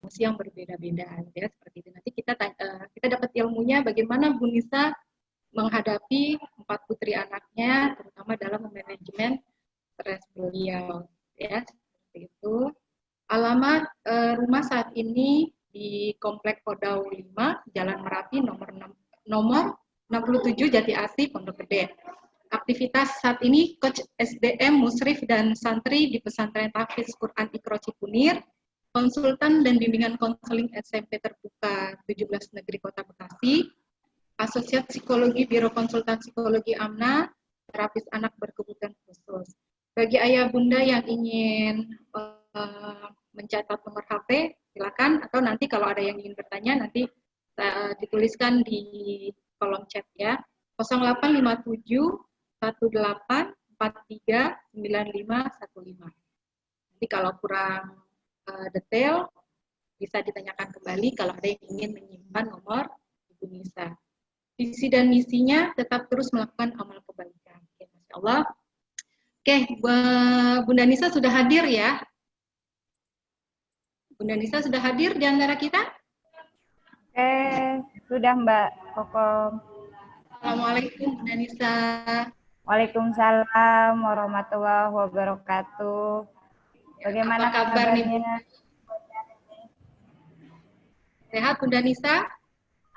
situasi yang berbeda-beda, ya seperti itu. Nanti kita dapat ilmunya bagaimana Bu Nisa menghadapi 4 putri anaknya, terutama dalam manajemen stres beliau, ya seperti itu. Alamat rumah saat ini di Komplek Kodau 5, Jalan Merapi, nomor 67 Jati Asih, Pondok Gede. Aktivitas saat ini coach SDM, musrif dan santri di Pesantren Tahfiz Quran Iqra Cikunir, konsultan dan bimbingan konseling SMP terbuka 17 Negeri Kota Bekasi, asosiat psikologi Biro Konsultan Psikologi AMNA, terapis anak berkebutuhan khusus. Bagi ayah bunda yang ingin mencatat nomor HP, silakan, atau nanti kalau ada yang ingin bertanya nanti dituliskan di kolom chat ya. 0857 18439515. Nanti kalau kurang detail bisa ditanyakan kembali kalau ada yang ingin menyimpan nomor Ibu Nisa. Visi dan misinya tetap terus melakukan amal kebaikan. Oke, Masya Allah. Oke, Bunda Nisa sudah hadir ya? Bunda Nisa sudah hadir di antara kita? Sudah Mbak Kokom. Assalamualaikum Bunda Nisa. Waalaikumsalam warahmatullahi wabarakatuh. Bagaimana apa kabar nih? Sehat Bunda Nisa?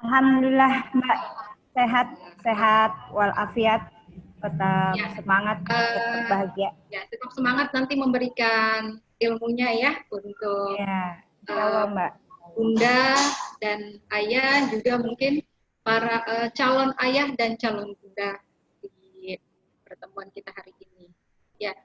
Alhamdulillah Mbak, sehat walafiat, tetap ya, semangat, tetap bahagia. Ya, tetap semangat nanti memberikan ilmunya ya untuk Mbak. Bunda dan ayah, juga mungkin para calon ayah dan calon bunda di pertemuan kita hari ini. Ya,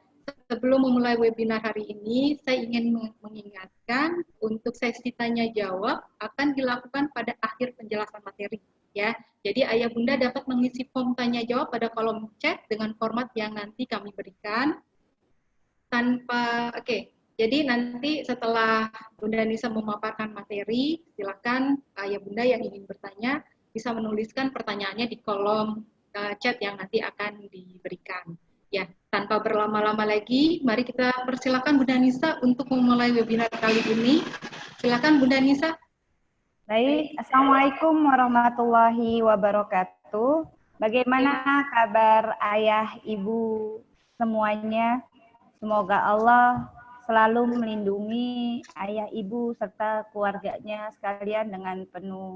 sebelum memulai webinar hari ini, saya ingin mengingatkan untuk sesi tanya jawab akan dilakukan pada akhir penjelasan materi. Ya, jadi ayah bunda dapat mengisi form tanya jawab pada kolom chat dengan format yang nanti kami berikan. Jadi nanti setelah Bunda Nisa memaparkan materi, silakan ayah bunda yang ingin bertanya bisa menuliskan pertanyaannya di kolom chat yang nanti akan diberikan. Ya, tanpa berlama-lama lagi, mari kita persilakan Bunda Nisa untuk memulai webinar kali ini. Silakan Bunda Nisa. Baik, Assalamualaikum warahmatullahi wabarakatuh. Bagaimana kabar ayah, ibu semuanya? Semoga Allah selalu melindungi ayah, ibu, serta keluarganya sekalian dengan penuh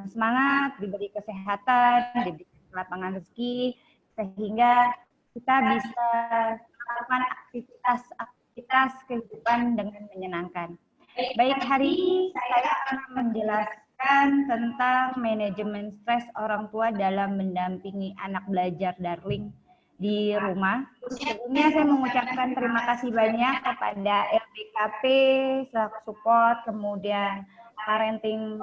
semangat, diberi kesehatan, diberi lapangan rezeki, sehingga kita bisa melakukan aktivitas kehidupan dengan menyenangkan. Baik, hari ini saya akan menjelaskan tentang manajemen stres orang tua dalam mendampingi anak belajar daring di rumah. Sebelumnya saya mengucapkan terima kasih banyak kepada LBKP, selaku support, kemudian Parenting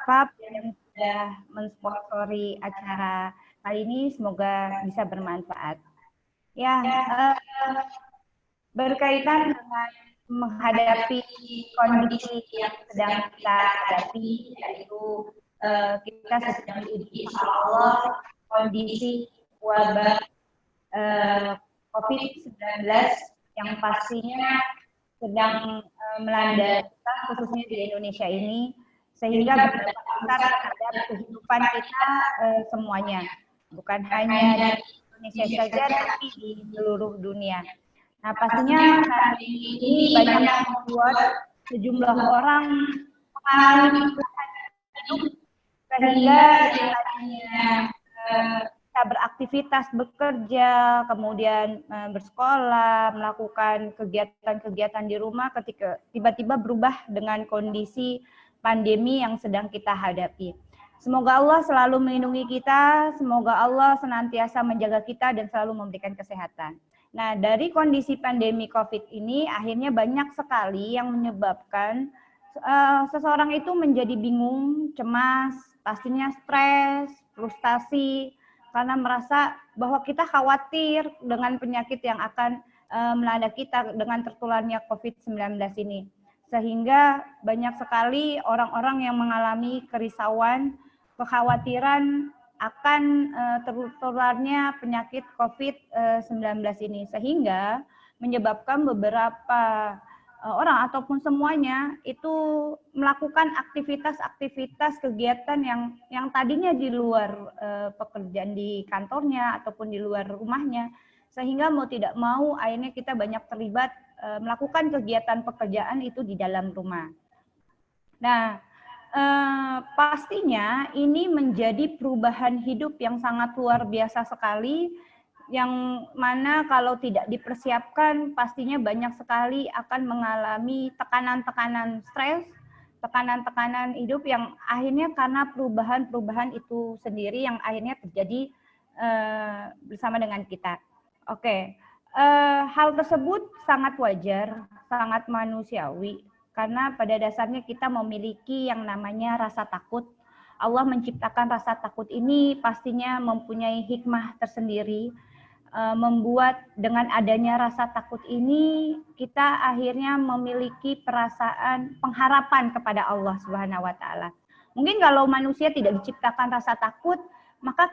Club yang sudah mensponsori acara kali ini, semoga bisa bermanfaat. Ya, berkaitan dengan menghadapi kondisi yang sedang kita hadapi, yaitu kita sedang diuji Allah kondisi wabah COVID-19 yang pastinya sedang melanda kita, khususnya di Indonesia ini, sehingga berdampak besar terhadap kehidupan kita semuanya, bukan hanya di Indonesia saja, tapi di seluruh dunia. Nah, pastinya saat ini banyak membuat sejumlah orang mengalami kesulitan hidup, sehingga yang tadinya bisa beraktivitas, bekerja, kemudian bersekolah, melakukan kegiatan-kegiatan di rumah, ketika tiba-tiba berubah dengan kondisi pandemi yang sedang kita hadapi. Semoga Allah selalu melindungi kita, semoga Allah senantiasa menjaga kita dan selalu memberikan kesehatan. Nah, dari kondisi pandemi COVID ini akhirnya banyak sekali yang menyebabkan seseorang itu menjadi bingung, cemas, pastinya stres, frustasi, karena merasa bahwa kita khawatir dengan penyakit yang akan melanda kita dengan tertularnya COVID-19 ini. Sehingga banyak sekali orang-orang yang mengalami kerisauan, kekhawatiran akan tertularnya penyakit COVID-19 ini, sehingga menyebabkan beberapa orang ataupun semuanya itu melakukan aktivitas-aktivitas kegiatan yang tadinya di luar pekerjaan di kantornya ataupun di luar rumahnya, sehingga mau tidak mau akhirnya kita banyak terlibat melakukan kegiatan pekerjaan itu di dalam rumah. Nah, pastinya ini menjadi perubahan hidup yang sangat luar biasa sekali, yang mana kalau tidak dipersiapkan pastinya banyak sekali akan mengalami tekanan-tekanan stres, tekanan-tekanan hidup yang akhirnya karena perubahan-perubahan itu sendiri yang akhirnya terjadi bersama dengan kita. Oke, hal tersebut sangat wajar, sangat manusiawi, karena pada dasarnya kita memiliki yang namanya rasa takut. Allah menciptakan rasa takut ini pastinya mempunyai hikmah tersendiri, membuat dengan adanya rasa takut ini kita akhirnya memiliki perasaan pengharapan kepada Allah Subhanahu wa taala. Mungkin kalau manusia tidak diciptakan rasa takut, maka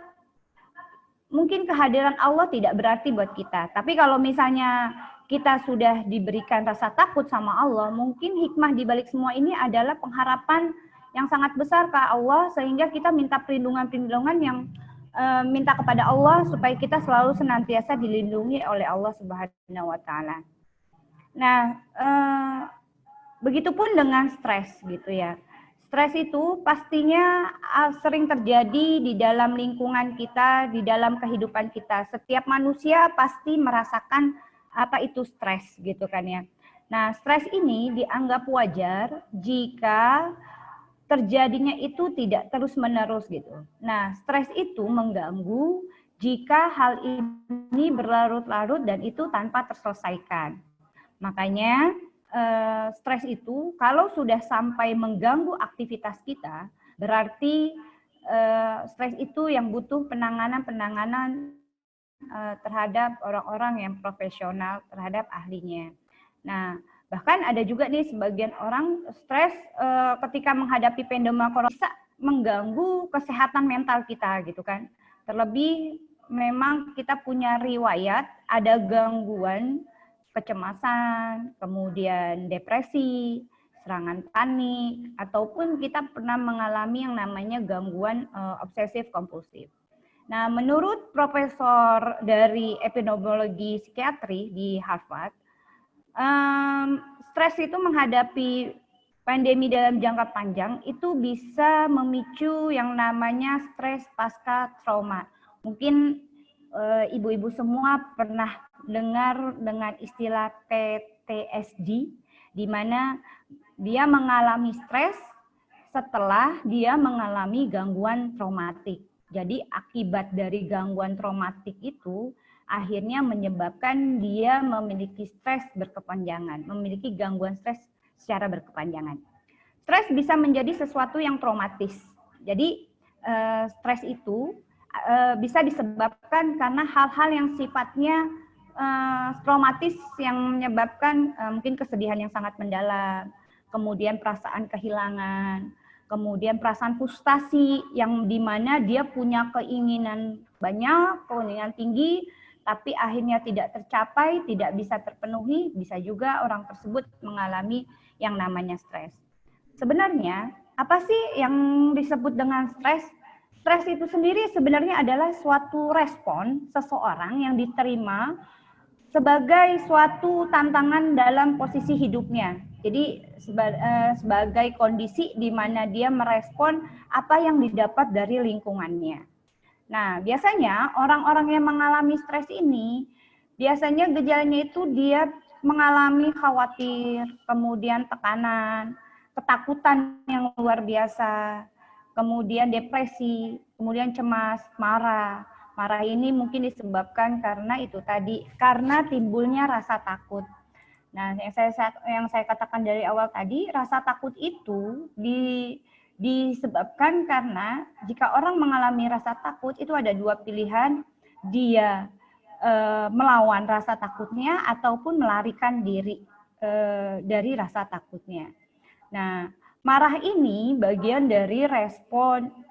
mungkin kehadiran Allah tidak berarti buat kita. Tapi kalau misalnya kita sudah diberikan rasa takut sama Allah, mungkin hikmah di balik semua ini adalah pengharapan yang sangat besar ke Allah, sehingga kita minta perlindungan-perlindungan yang minta kepada Allah supaya kita selalu senantiasa dilindungi oleh Allah Subhanahu wa taala. Nah, begitupun dengan stres gitu ya. Stres itu pastinya sering terjadi di dalam lingkungan kita, di dalam kehidupan kita. Setiap manusia pasti merasakan apa itu stres gitu kan ya. Nah, stres ini dianggap wajar jika terjadinya itu tidak terus-menerus gitu. Nah, stres itu mengganggu jika hal ini berlarut-larut dan itu tanpa terselesaikan. Makanya stres itu kalau sudah sampai mengganggu aktivitas kita, berarti stres itu yang butuh penanganan terhadap orang-orang yang profesional, terhadap ahlinya. Nah, bahkan ada juga nih sebagian orang stres ketika menghadapi pandemi corona bisa mengganggu kesehatan mental kita gitu kan. Terlebih memang kita punya riwayat ada gangguan kecemasan, kemudian depresi, serangan panik, ataupun kita pernah mengalami yang namanya gangguan obsesif kompulsif. Nah, menurut profesor dari epidemiologi psikiatri di Harvard, stres itu menghadapi pandemi dalam jangka panjang itu bisa memicu yang namanya stres pasca trauma. Mungkin ibu-ibu semua pernah dengar dengan istilah PTSD, di mana dia mengalami stres setelah dia mengalami gangguan traumatik. Jadi akibat dari gangguan traumatik itu akhirnya menyebabkan dia memiliki stres berkepanjangan, memiliki gangguan stres secara berkepanjangan. Stres bisa menjadi sesuatu yang traumatis. Jadi stres itu bisa disebabkan karena hal-hal yang sifatnya traumatis yang menyebabkan mungkin kesedihan yang sangat mendalam, kemudian perasaan kehilangan, kemudian perasaan frustasi yang dimana dia punya keinginan banyak, keinginan tinggi, tapi akhirnya tidak tercapai, tidak bisa terpenuhi, bisa juga orang tersebut mengalami yang namanya stres. Sebenarnya, apa sih yang disebut dengan stres? Stres itu sendiri sebenarnya adalah suatu respon seseorang yang diterima sebagai suatu tantangan dalam posisi hidupnya. Jadi sebagai kondisi di mana dia merespon apa yang didapat dari lingkungannya. Nah, biasanya orang-orang yang mengalami stres ini, biasanya gejalanya itu dia mengalami khawatir, kemudian tekanan, ketakutan yang luar biasa, kemudian depresi, kemudian cemas, marah. Marah ini mungkin disebabkan karena itu tadi, karena timbulnya rasa takut. Nah, yang saya katakan dari awal tadi, rasa takut itu disebabkan karena jika orang mengalami rasa takut itu ada dua pilihan, dia melawan rasa takutnya ataupun melarikan diri dari rasa takutnya. Nah, marah ini bagian dari respon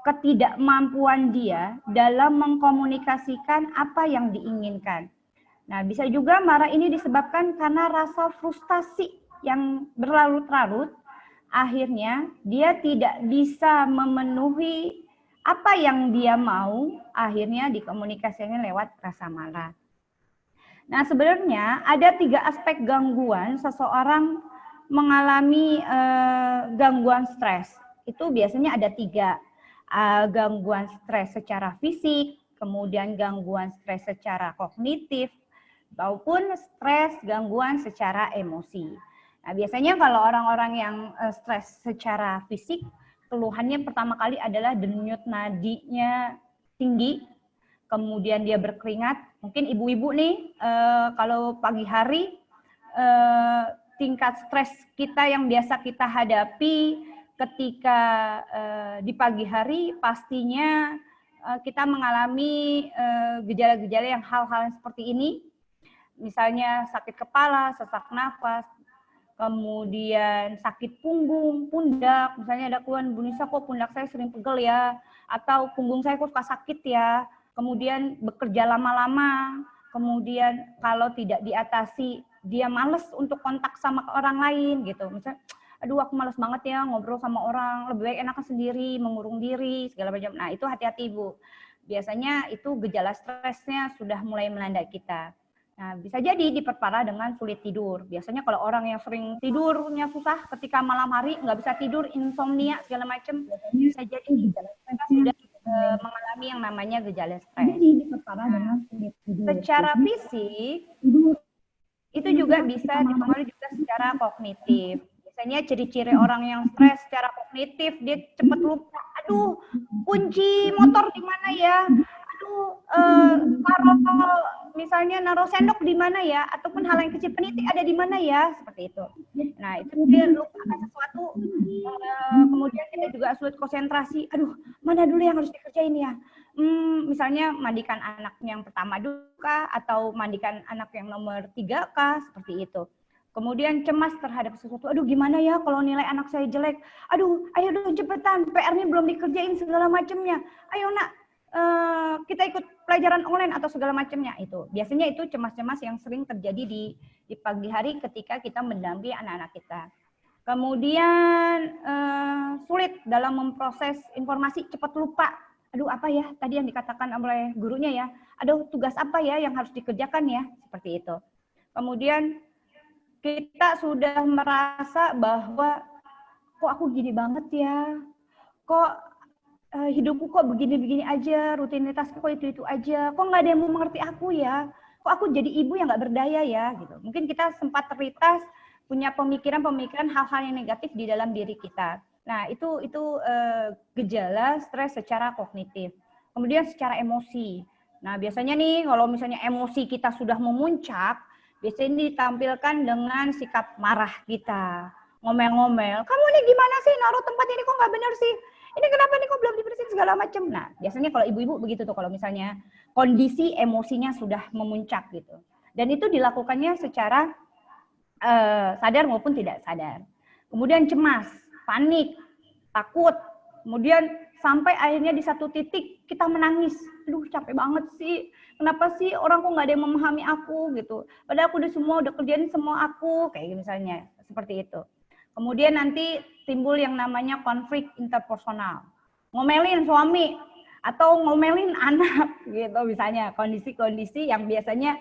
ketidakmampuan dia dalam mengkomunikasikan apa yang diinginkan. Nah, bisa juga marah ini disebabkan karena rasa frustasi yang berlarut-larut, akhirnya dia tidak bisa memenuhi apa yang dia mau, akhirnya dikomunikasikan lewat rasa marah. Nah, sebenarnya ada 3 aspek gangguan seseorang mengalami gangguan stres. Itu biasanya ada 3. Gangguan stres secara fisik, kemudian gangguan stres secara kognitif, maupun stres gangguan secara emosi. Nah, biasanya kalau orang-orang yang stres secara fisik, keluhannya pertama kali adalah denyut nadinya tinggi, kemudian dia berkeringat. Mungkin ibu-ibu nih, kalau pagi hari, tingkat stres kita yang biasa kita hadapi ketika di pagi hari, pastinya kita mengalami gejala-gejala yang hal-hal seperti ini. Misalnya sakit kepala, sesak nafas, kemudian sakit punggung, pundak. Misalnya ada keluhan, Bu Nisa kok pundak saya sering pegel ya, atau punggung saya kok suka sakit ya. Kemudian bekerja lama-lama, kemudian kalau tidak diatasi, dia males untuk kontak sama orang lain gitu. Misalnya, aduh aku males banget ya ngobrol sama orang, lebih baik enakan sendiri, mengurung diri, segala macam. Nah itu hati-hati Bu. Biasanya itu gejala stresnya sudah mulai melanda kita. Nah, bisa jadi diperparah dengan sulit tidur. Biasanya kalau orang yang sering tidurnya susah ketika malam hari, nggak bisa tidur, insomnia, segala macam, bisa jadi gejala stres sudah mengalami yang namanya gejala stres. Nah, secara fisik, itu juga bisa dipengaruhi juga secara kognitif. Biasanya ciri-ciri orang yang stres secara kognitif, dia cepat lupa. Aduh, kunci motor di mana ya? Aduh, misalnya naruh sendok di mana ya, ataupun hal yang kecil, penitik ada di mana ya, seperti itu. Nah, itu dia lupakan sesuatu, kemudian kita juga sulit konsentrasi. Aduh, mana dulu yang harus dikerjain ya? Misalnya mandikan anak yang pertama dulu kah, atau mandikan anak yang nomor 3 kah, seperti itu. Kemudian cemas terhadap sesuatu. Aduh, gimana ya kalau nilai anak saya jelek? Aduh, ayo dong cepetan, PR-nya belum dikerjain segala macamnya. Ayo nak, kita ikut pelajaran online atau segala macamnya. Itu biasanya itu cemas-cemas yang sering terjadi di pagi hari ketika kita mendampingi anak-anak kita. Kemudian sulit dalam memproses informasi, cepat lupa. Aduh, apa ya tadi yang dikatakan oleh gurunya ya? Aduh, tugas apa ya yang harus dikerjakan ya? Seperti itu. Kemudian kita sudah merasa bahwa kok aku gini banget ya? Kok hidupku kok begini-begini aja, rutinitasku kok itu-itu aja, kok nggak ada yang mau mengerti aku ya, kok aku jadi ibu yang nggak berdaya ya, gitu. Mungkin kita sempat terlintas punya pemikiran-pemikiran hal-hal yang negatif di dalam diri kita. Nah, itu gejala stres secara kognitif. Kemudian secara emosi. Nah, biasanya nih kalau misalnya emosi kita sudah memuncak, biasanya ditampilkan dengan sikap marah kita, ngomel-ngomel. Kamu ini gimana sih naruh tempat ini kok nggak benar sih? Ini kenapa nih kok belum dibersihin segala macam. Nah, biasanya kalau ibu-ibu begitu tuh kalau misalnya kondisi emosinya sudah memuncak gitu. Dan itu dilakukannya secara sadar maupun tidak sadar. Kemudian cemas, panik, takut, kemudian sampai akhirnya di satu titik kita menangis. Aduh, capek banget sih. Kenapa sih orang kok nggak ada yang memahami aku gitu. Padahal aku udah kerjain semua aku. Kayak misalnya, seperti itu. Kemudian nanti timbul yang namanya konflik interpersonal. Ngomelin suami atau ngomelin anak gitu misalnya. Kondisi-kondisi yang biasanya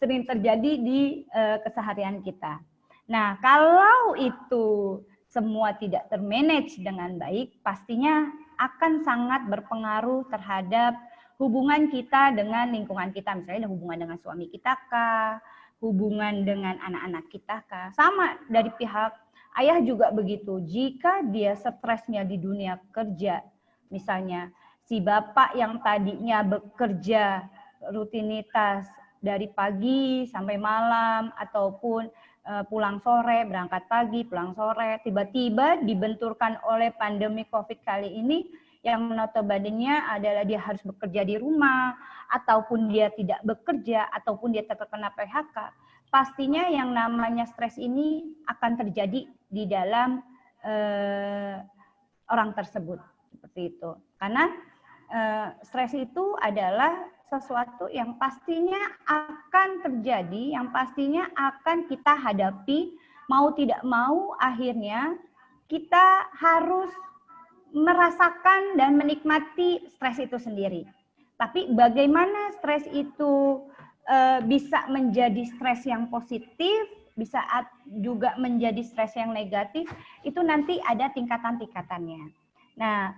sering terjadi di keseharian kita. Nah, kalau itu semua tidak termanage dengan baik, pastinya akan sangat berpengaruh terhadap hubungan kita dengan lingkungan kita. Misalnya hubungan dengan suami kita kah, hubungan dengan anak-anak kita kah. Sama dari pihak ayah juga begitu. Jika dia stresnya di dunia kerja, misalnya si bapak yang tadinya bekerja rutinitas dari pagi sampai malam, ataupun pulang sore, berangkat pagi, pulang sore, tiba-tiba dibenturkan oleh pandemi COVID kali ini, yang notabene-nya adalah dia harus bekerja di rumah, ataupun dia tidak bekerja, ataupun dia terkena PHK, pastinya yang namanya stres ini akan terjadi di dalam orang tersebut. Seperti itu. Karena stres itu adalah sesuatu yang pastinya akan terjadi, yang pastinya akan kita hadapi, mau tidak mau akhirnya kita harus merasakan dan menikmati stres itu sendiri. Tapi bagaimana stres itu bisa menjadi stres yang positif, bisa juga menjadi stres yang negatif, itu nanti ada tingkatan-tingkatannya. Nah,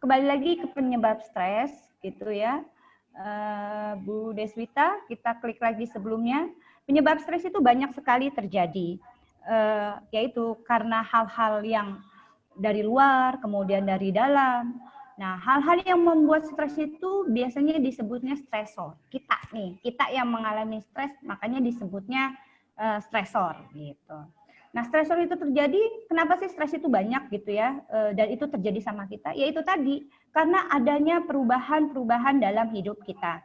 kembali lagi ke penyebab stres, gitu ya. Bu Deswita, kita klik lagi sebelumnya. Penyebab stres itu banyak sekali terjadi, yaitu karena hal-hal yang dari luar, kemudian dari dalam. Nah, hal-hal yang membuat stres itu biasanya disebutnya stresor. Kita yang mengalami stres, makanya disebutnya stresor gitu. Nah, stresor itu terjadi, kenapa sih stres itu banyak gitu ya, dan itu terjadi sama kita? Yaitu tadi, karena adanya perubahan-perubahan dalam hidup kita.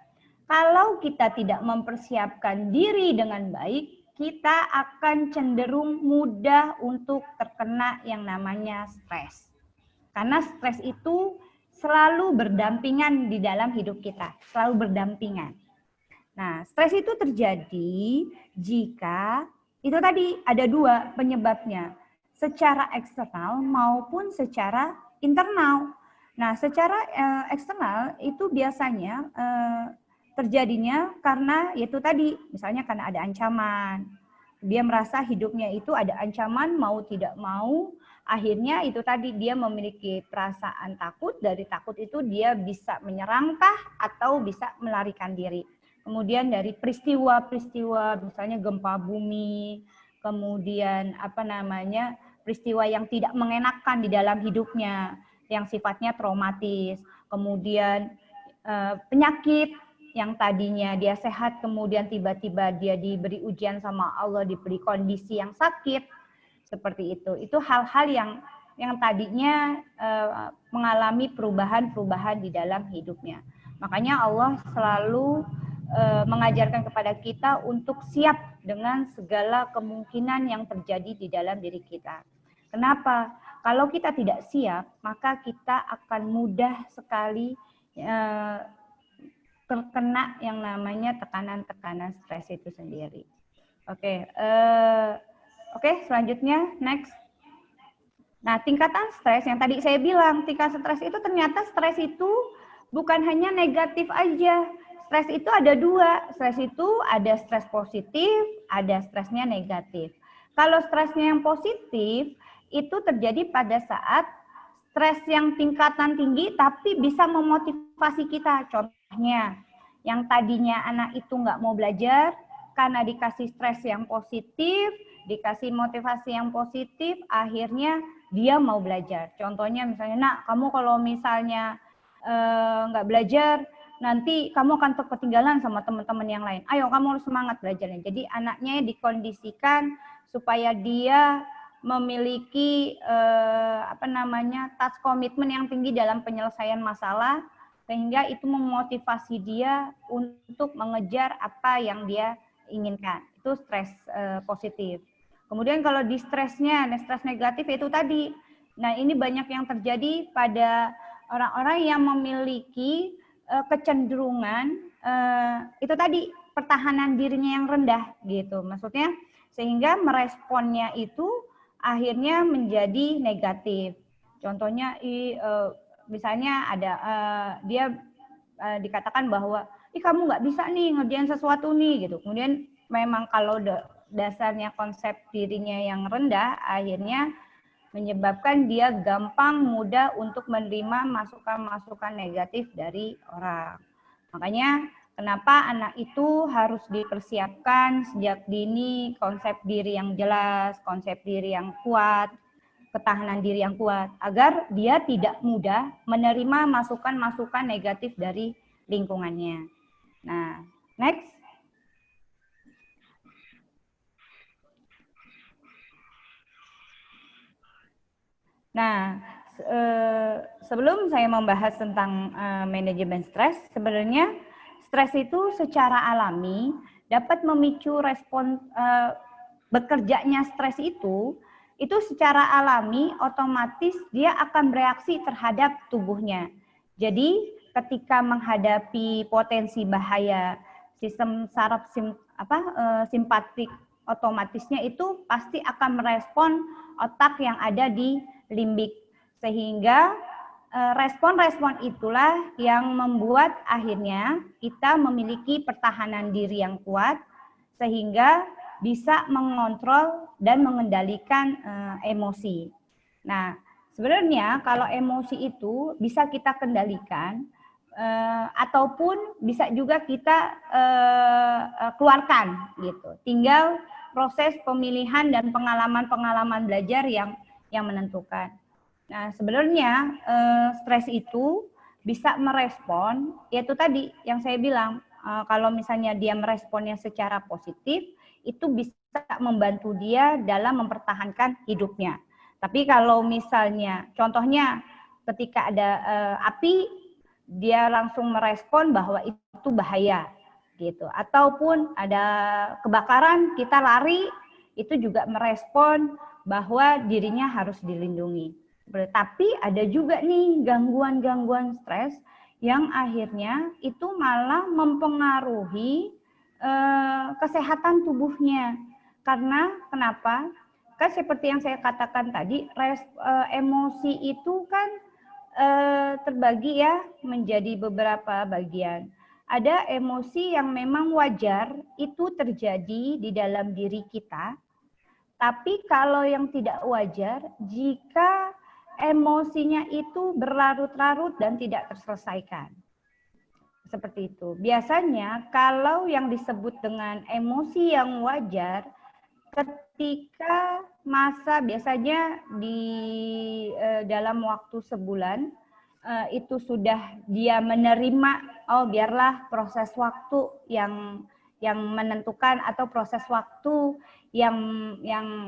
Kalau kita tidak mempersiapkan diri dengan baik, kita akan cenderung mudah untuk terkena yang namanya stres. Karena stres itu selalu berdampingan di dalam hidup kita, selalu berdampingan. Nah, stres itu terjadi jika itu tadi ada dua penyebabnya, secara eksternal maupun secara internal. Nah, secara eksternal itu biasanya terjadinya karena itu tadi, misalnya karena ada ancaman. Dia merasa hidupnya itu ada ancaman, mau tidak mau, akhirnya itu tadi dia memiliki perasaan takut, dari takut itu dia bisa menyerangkah atau bisa melarikan diri. Kemudian dari peristiwa-peristiwa misalnya gempa bumi, kemudian peristiwa yang tidak mengenakan di dalam hidupnya, yang sifatnya traumatis, kemudian penyakit yang tadinya dia sehat, kemudian tiba-tiba dia diberi ujian sama Allah, diberi kondisi yang sakit, seperti itu. Itu hal-hal yang tadinya mengalami perubahan-perubahan di dalam hidupnya. Makanya Allah selalu mengajarkan kepada kita untuk siap dengan segala kemungkinan yang terjadi di dalam diri kita. Kenapa? Kalau kita tidak siap, maka kita akan mudah sekali terkena yang namanya tekanan-tekanan stres itu sendiri. Oke, selanjutnya next. Nah, tingkatan stres yang tadi saya bilang, tingkat stres itu ternyata stres itu bukan hanya negatif aja. Stres itu ada dua. Stres itu ada stres positif, ada stresnya negatif. Kalau stresnya yang positif, itu terjadi pada saat stres yang tingkatan tinggi tapi bisa memotivasi kita. Contohnya, yang tadinya anak itu nggak mau belajar, karena dikasih stres yang positif, dikasih motivasi yang positif, akhirnya dia mau belajar. Contohnya misalnya, nak, kamu kalau misalnya nggak belajar, nanti kamu akan ketinggalan sama teman-teman yang lain. Ayo, kamu harus semangat belajarnya. Jadi anaknya dikondisikan supaya dia memiliki touch komitmen yang tinggi dalam penyelesaian masalah, sehingga itu memotivasi dia untuk mengejar apa yang dia inginkan. Itu stres positif. Kemudian kalau di stresnya, stres negatif itu tadi. Nah, ini banyak yang terjadi pada orang-orang yang memiliki kecenderungan itu tadi, pertahanan dirinya yang rendah gitu. Maksudnya sehingga meresponnya itu akhirnya menjadi negatif. Contohnya misalnya ada dia dikatakan bahwa kamu nggak bisa nih ngerjain sesuatu nih gitu. Kemudian memang kalau dasarnya konsep dirinya yang rendah, akhirnya menyebabkan dia gampang mudah untuk menerima masukan-masukan negatif dari orang. Makanya kenapa anak itu harus dipersiapkan sejak dini, konsep diri yang jelas, konsep diri yang kuat, ketahanan diri yang kuat, agar dia tidak mudah menerima masukan-masukan negatif dari lingkungannya. Nah, next. Nah, sebelum saya membahas tentang manajemen stres, sebenarnya stres itu secara alami dapat memicu respon bekerjanya stres itu secara alami otomatis dia akan bereaksi terhadap tubuhnya. Jadi ketika menghadapi potensi bahaya, sistem saraf simpatik otomatisnya itu pasti akan merespon otak yang ada di limbik. Sehingga respon-respon itulah yang membuat akhirnya kita memiliki pertahanan diri yang kuat sehingga bisa mengontrol dan mengendalikan emosi. Nah, sebenarnya kalau emosi itu bisa kita kendalikan ataupun bisa juga kita keluarkan gitu. Tinggal proses pemilihan dan pengalaman-pengalaman belajar yang menentukan. Nah, sebenarnya stres itu bisa merespon, yaitu tadi yang saya bilang, kalau misalnya dia meresponnya secara positif, itu bisa membantu dia dalam mempertahankan hidupnya. Tapi kalau misalnya, contohnya ketika ada api, dia langsung merespon bahwa itu bahaya, gitu. Ataupun ada kebakaran, kita lari, itu juga merespon bahwa dirinya harus dilindungi. Tapi ada juga nih gangguan-gangguan stres yang akhirnya itu malah mempengaruhi kesehatan tubuhnya. Karena kenapa? Kan seperti yang saya katakan tadi, emosi itu kan terbagi ya menjadi beberapa bagian. Ada emosi yang memang wajar itu terjadi di dalam diri kita. Tapi kalau yang tidak wajar, jika emosinya itu berlarut-larut dan tidak terselesaikan. Seperti itu. Biasanya kalau yang disebut dengan emosi yang wajar, ketika masa biasanya di dalam waktu sebulan, itu sudah dia menerima, oh biarlah proses waktu yang menentukan atau proses waktu yang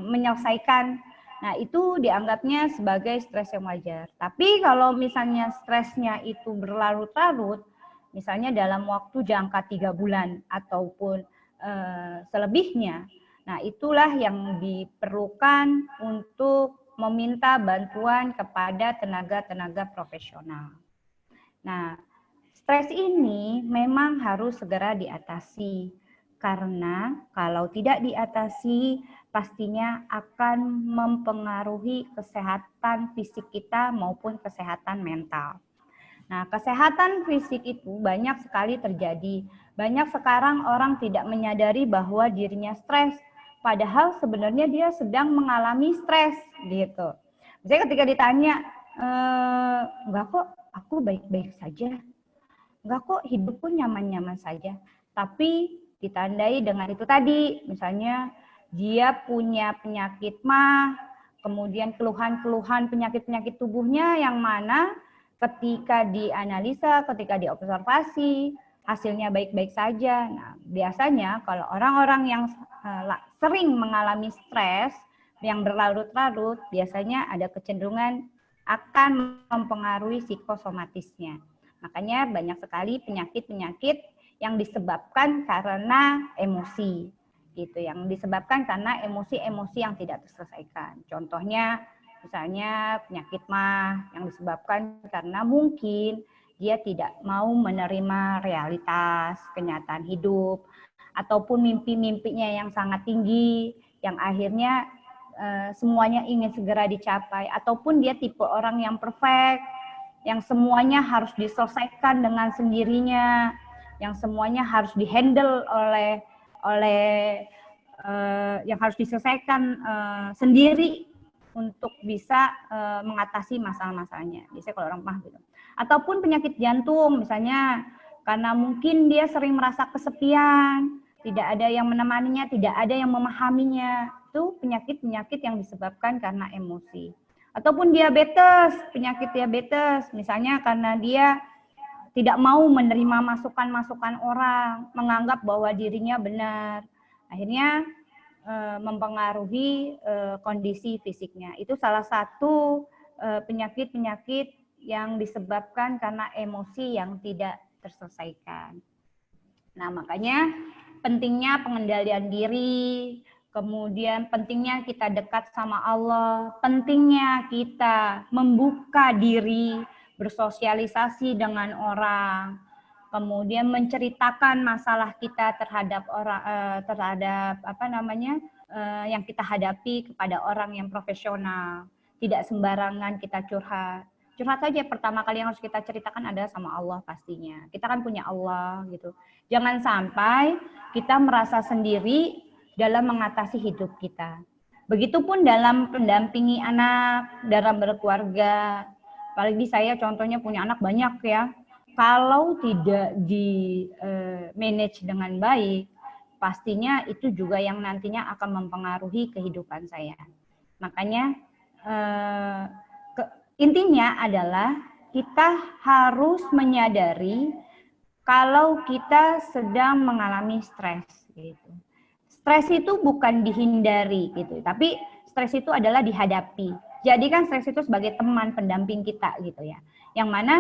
menyelesaikan. Nah, itu dianggapnya sebagai stres yang wajar. Tapi kalau misalnya stresnya itu berlarut-larut, misalnya dalam waktu jangka 3 bulan ataupun selebihnya, nah itulah yang diperlukan untuk meminta bantuan kepada tenaga-tenaga profesional. Nah, stres ini memang harus segera diatasi. Karena kalau tidak diatasi, pastinya akan mempengaruhi kesehatan fisik kita maupun kesehatan mental. Nah, kesehatan fisik itu banyak sekali terjadi. Banyak sekarang orang tidak menyadari bahwa dirinya stres, padahal sebenarnya dia sedang mengalami stres gitu. Misalnya ketika ditanya, enggak kok, aku baik-baik saja. Enggak kok, hidupku nyaman-nyaman saja. Tapi ditandai dengan itu tadi, misalnya dia punya penyakit MAH, kemudian keluhan-keluhan penyakit-penyakit tubuhnya yang mana ketika dianalisa, ketika diobservasi, hasilnya baik-baik saja. Nah, biasanya kalau orang-orang yang sering mengalami stres yang berlarut-larut, biasanya ada kecenderungan akan mempengaruhi psikosomatisnya. Makanya banyak sekali penyakit-penyakit yang disebabkan karena emosi, gitu. Yang disebabkan karena emosi-emosi yang tidak terselesaikan. Contohnya, misalnya penyakit MAH yang disebabkan karena mungkin dia tidak mau menerima realitas, kenyataan hidup, ataupun mimpi-mimpinya yang sangat tinggi, yang akhirnya semuanya ingin segera dicapai, ataupun dia tipe orang yang perfect, yang semuanya harus diselesaikan dengan sendirinya, yang semuanya harus dihandle oleh yang harus diselesaikan sendiri untuk bisa mengatasi masalah-masalahnya. Biasanya kalau orang MAH gitu. Ataupun penyakit jantung, misalnya karena mungkin dia sering merasa kesepian, tidak ada yang menemaninya, tidak ada yang memahaminya. Itu penyakit-penyakit yang disebabkan karena emosi. Ataupun diabetes, penyakit diabetes, misalnya karena dia tidak mau menerima masukan-masukan orang, menganggap bahwa dirinya benar. Akhirnya mempengaruhi kondisi fisiknya. Itu salah satu penyakit-penyakit yang disebabkan karena emosi yang tidak terselesaikan. Nah, makanya pentingnya pengendalian diri, kemudian pentingnya kita dekat sama Allah, pentingnya kita membuka diri, bersosialisasi dengan orang, kemudian menceritakan masalah kita terhadap orang, terhadap apa namanya yang kita hadapi kepada orang yang profesional. Tidak sembarangan kita curhat. Curhat saja pertama kali yang harus kita ceritakan adalah sama Allah pastinya. Kita kan punya Allah gitu. Jangan sampai kita merasa sendiri dalam mengatasi hidup kita. Begitupun dalam mendampingi anak, dalam berkeluarga. Apalagi saya contohnya punya anak banyak ya. Kalau tidak di manage dengan baik, pastinya itu juga yang nantinya akan mempengaruhi kehidupan saya. Makanya intinya adalah kita harus menyadari kalau kita sedang mengalami stres gitu. Stres itu bukan dihindari gitu, tapi stres itu adalah dihadapi. Jadikan stres itu sebagai teman pendamping kita gitu ya. Yang mana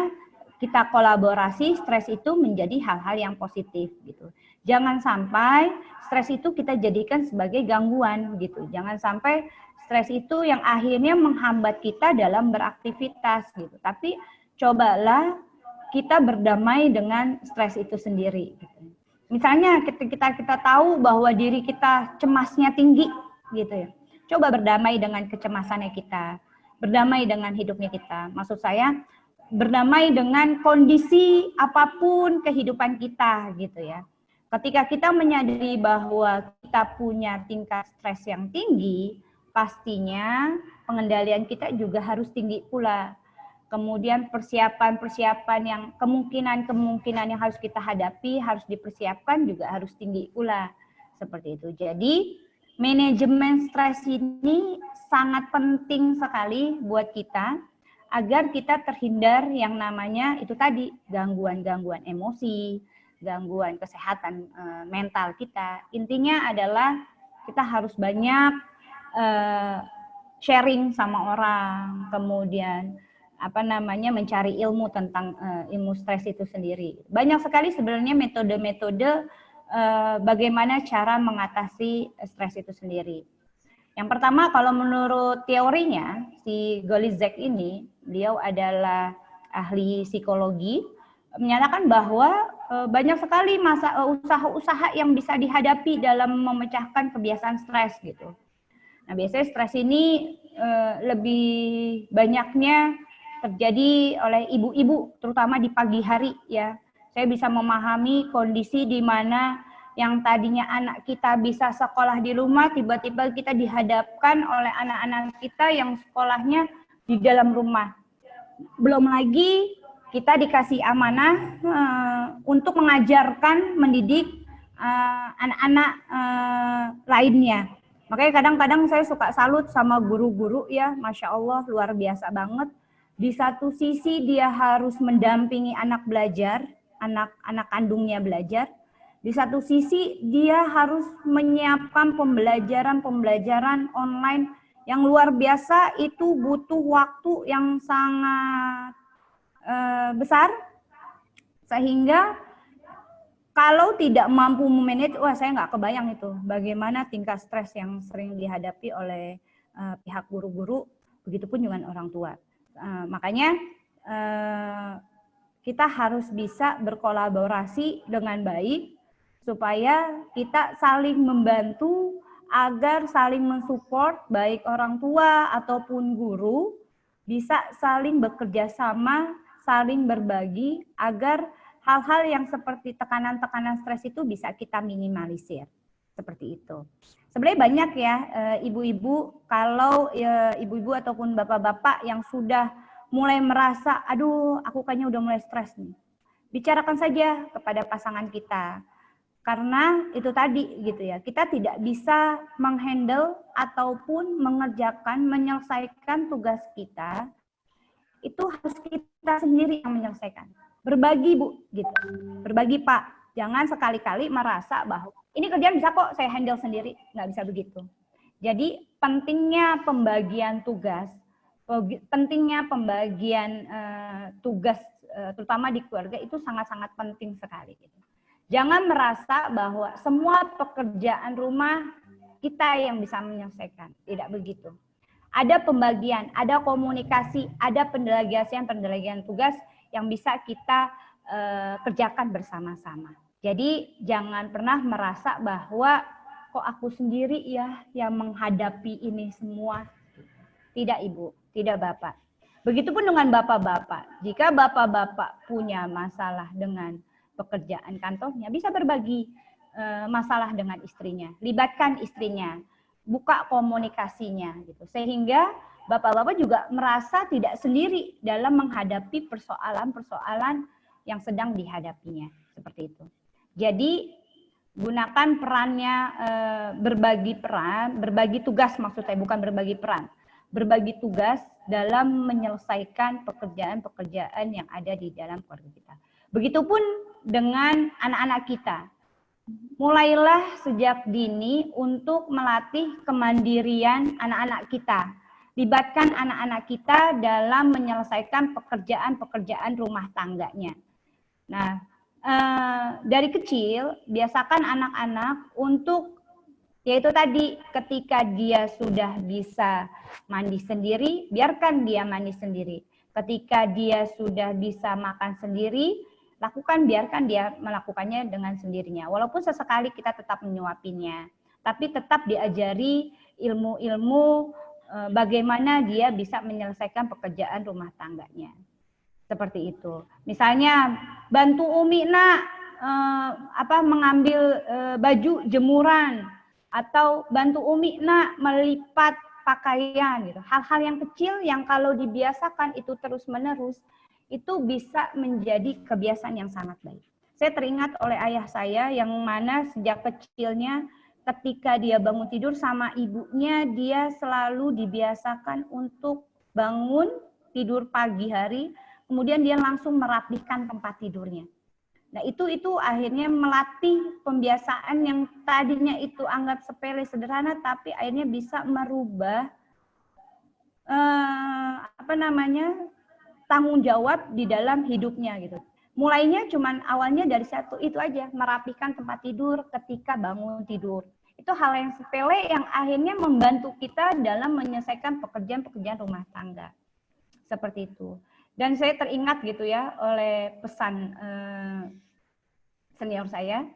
kita kolaborasi, stres itu menjadi hal-hal yang positif gitu. Jangan sampai stres itu kita jadikan sebagai gangguan gitu. Jangan sampai stres itu yang akhirnya menghambat kita dalam beraktivitas gitu. Tapi cobalah kita berdamai dengan stres itu sendiri gitu. Misalnya kita tahu bahwa diri kita cemasnya tinggi gitu ya. Coba berdamai dengan kecemasannya kita, berdamai dengan hidupnya kita. Maksud saya berdamai dengan kondisi apapun kehidupan kita gitu ya. Ketika kita menyadari bahwa kita punya tingkat stres yang tinggi, pastinya pengendalian kita juga harus tinggi pula. Kemudian persiapan-persiapan yang kemungkinan yang harus kita hadapi, harus dipersiapkan juga harus tinggi pula. Seperti itu. Jadi manajemen stres ini sangat penting sekali buat kita agar kita terhindar yang namanya itu tadi gangguan-gangguan emosi, gangguan kesehatan mental kita. Intinya adalah kita harus banyak sharing sama orang, kemudian mencari ilmu tentang ilmu stres itu sendiri. Banyak sekali sebenarnya metode-metode bagaimana cara mengatasi stres itu sendiri. Yang pertama, kalau menurut teorinya, si Golizek ini, beliau adalah ahli psikologi, menyatakan bahwa banyak sekali usaha-usaha yang bisa dihadapi dalam memecahkan kebiasaan stres gitu. Nah, biasanya stres ini lebih banyaknya terjadi oleh ibu-ibu, terutama di pagi hari ya. Saya bisa memahami kondisi di mana yang tadinya anak kita bisa sekolah di rumah, tiba-tiba kita dihadapkan oleh anak-anak kita yang sekolahnya di dalam rumah. Belum lagi kita dikasih amanah untuk mengajarkan, mendidik anak-anak lainnya. Makanya kadang-kadang saya suka salut sama guru-guru ya, Masya Allah luar biasa banget. Di satu sisi dia harus mendampingi anak belajar, anak kandungnya belajar. Di satu sisi dia harus menyiapkan pembelajaran online yang luar biasa, itu butuh waktu yang sangat besar, sehingga kalau tidak mampu memanage, wah saya nggak kebayang itu bagaimana tingkat stres yang sering dihadapi oleh pihak guru-guru, begitupun dengan orang tua. Makanya kita harus bisa berkolaborasi dengan baik supaya kita saling membantu agar saling mensupport, baik orang tua ataupun guru bisa saling bekerja sama, saling berbagi agar hal-hal yang seperti tekanan-tekanan stres itu bisa kita minimalisir. Seperti itu. Sebenarnya banyak ya ibu-ibu, kalau ibu-ibu ataupun bapak-bapak yang sudah mulai merasa, aduh aku kayaknya udah mulai stres nih. Bicarakan saja kepada pasangan kita. Karena itu tadi gitu ya, kita tidak bisa menghandle ataupun menyelesaikan tugas kita, itu harus kita sendiri yang menyelesaikan. Berbagi Bu, gitu. Berbagi Pak, jangan sekali-kali merasa bahwa ini kerjaan bisa kok saya handle sendiri, nggak bisa begitu. Jadi pentingnya pembagian tugas, tugas terutama di keluarga itu sangat-sangat penting sekali. Gitu. Jangan merasa bahwa semua pekerjaan rumah kita yang bisa menyelesaikan, tidak begitu. ada pembagian, ada komunikasi, ada pendelegasian tugas yang bisa kita kerjakan bersama-sama. Jadi jangan pernah merasa bahwa kok aku sendiri ya yang menghadapi ini semua. Tidak Ibu, tidak Bapak. Begitupun dengan bapak-bapak. Jika bapak-bapak punya masalah dengan pekerjaan kantornya, bisa berbagi masalah dengan istrinya, libatkan istrinya, buka komunikasinya gitu. Sehingga bapak-bapak juga merasa tidak sendiri dalam menghadapi persoalan-persoalan yang sedang dihadapinya, seperti itu. Jadi gunakan perannya, berbagi tugas maksud saya, bukan berbagi peran. Berbagi tugas dalam menyelesaikan pekerjaan-pekerjaan yang ada di dalam keluarga kita. Begitupun dengan anak-anak kita. Mulailah sejak dini untuk melatih kemandirian anak-anak kita. Libatkan anak-anak kita dalam menyelesaikan pekerjaan-pekerjaan rumah tangganya. Nah, dari kecil biasakan anak-anak untuk, yaitu tadi, ketika dia sudah bisa mandi sendiri, biarkan dia mandi sendiri. Ketika dia sudah bisa makan sendiri, biarkan dia melakukannya dengan sendirinya. Walaupun sesekali kita tetap menyuapinya, tapi tetap diajari ilmu-ilmu bagaimana dia bisa menyelesaikan pekerjaan rumah tangganya. Seperti itu. Misalnya, bantu Umi nak mengambil baju jemuran, atau bantu Umi nak melipat pakaian gitu. Hal-hal yang kecil yang kalau dibiasakan itu terus-menerus, itu bisa menjadi kebiasaan yang sangat baik. Saya teringat oleh ayah saya yang mana sejak kecilnya ketika dia bangun tidur sama ibunya, dia selalu dibiasakan untuk bangun tidur pagi hari, kemudian dia langsung merapihkan tempat tidurnya. Nah, itu akhirnya melatih pembiasaan yang tadinya itu anggap sepele sederhana, tapi akhirnya bisa merubah tanggung jawab di dalam hidupnya gitu. Mulainya cuman awalnya dari satu itu aja, merapihkan tempat tidur ketika bangun tidur. Itu hal yang sepele yang akhirnya membantu kita dalam menyelesaikan pekerjaan-pekerjaan rumah tangga. Seperti itu. Dan saya teringat gitu ya oleh pesan senior saya,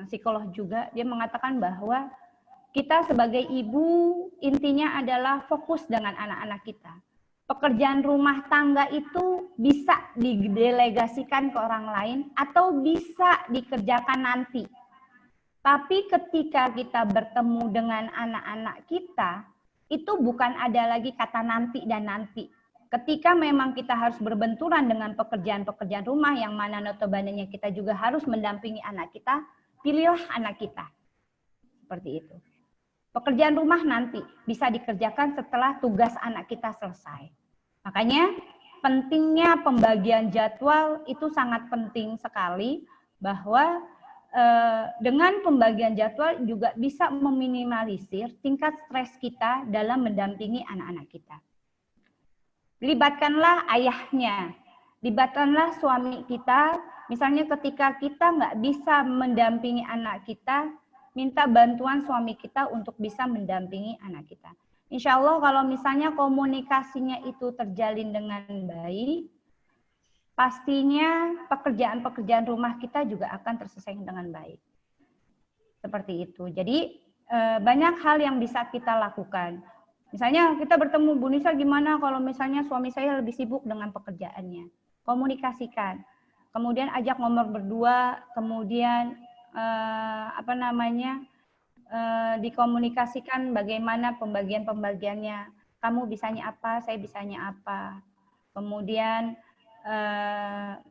psikolog juga, dia mengatakan bahwa kita sebagai ibu intinya adalah fokus dengan anak-anak kita. Pekerjaan rumah tangga itu bisa didelegasikan ke orang lain atau bisa dikerjakan nanti. Tapi ketika kita bertemu dengan anak-anak kita, itu bukan ada lagi kata nanti dan nanti. Ketika memang kita harus berbenturan dengan pekerjaan-pekerjaan rumah yang mana notabene kita juga harus mendampingi anak kita, pilihlah anak kita. Seperti itu. Pekerjaan rumah nanti bisa dikerjakan setelah tugas anak kita selesai. Makanya pentingnya pembagian jadwal itu sangat penting sekali, bahwa dengan pembagian jadwal juga bisa meminimalisir tingkat stres kita dalam mendampingi anak-anak kita. Libatkanlah ayahnya, libatkanlah suami kita. Misalnya ketika kita nggak bisa mendampingi anak kita, minta bantuan suami kita untuk bisa mendampingi anak kita. Insya Allah kalau misalnya komunikasinya itu terjalin dengan baik, pastinya pekerjaan-pekerjaan rumah kita juga akan terselesaikan dengan baik. Seperti itu. Jadi banyak hal yang bisa kita lakukan. Misalnya kita bertemu, Bu Nisa, gimana kalau misalnya suami saya lebih sibuk dengan pekerjaannya? Komunikasikan. Kemudian ajak ngomong berdua, kemudian dikomunikasikan bagaimana pembagiannya. Kamu bisanya apa, saya bisanya apa. Kemudian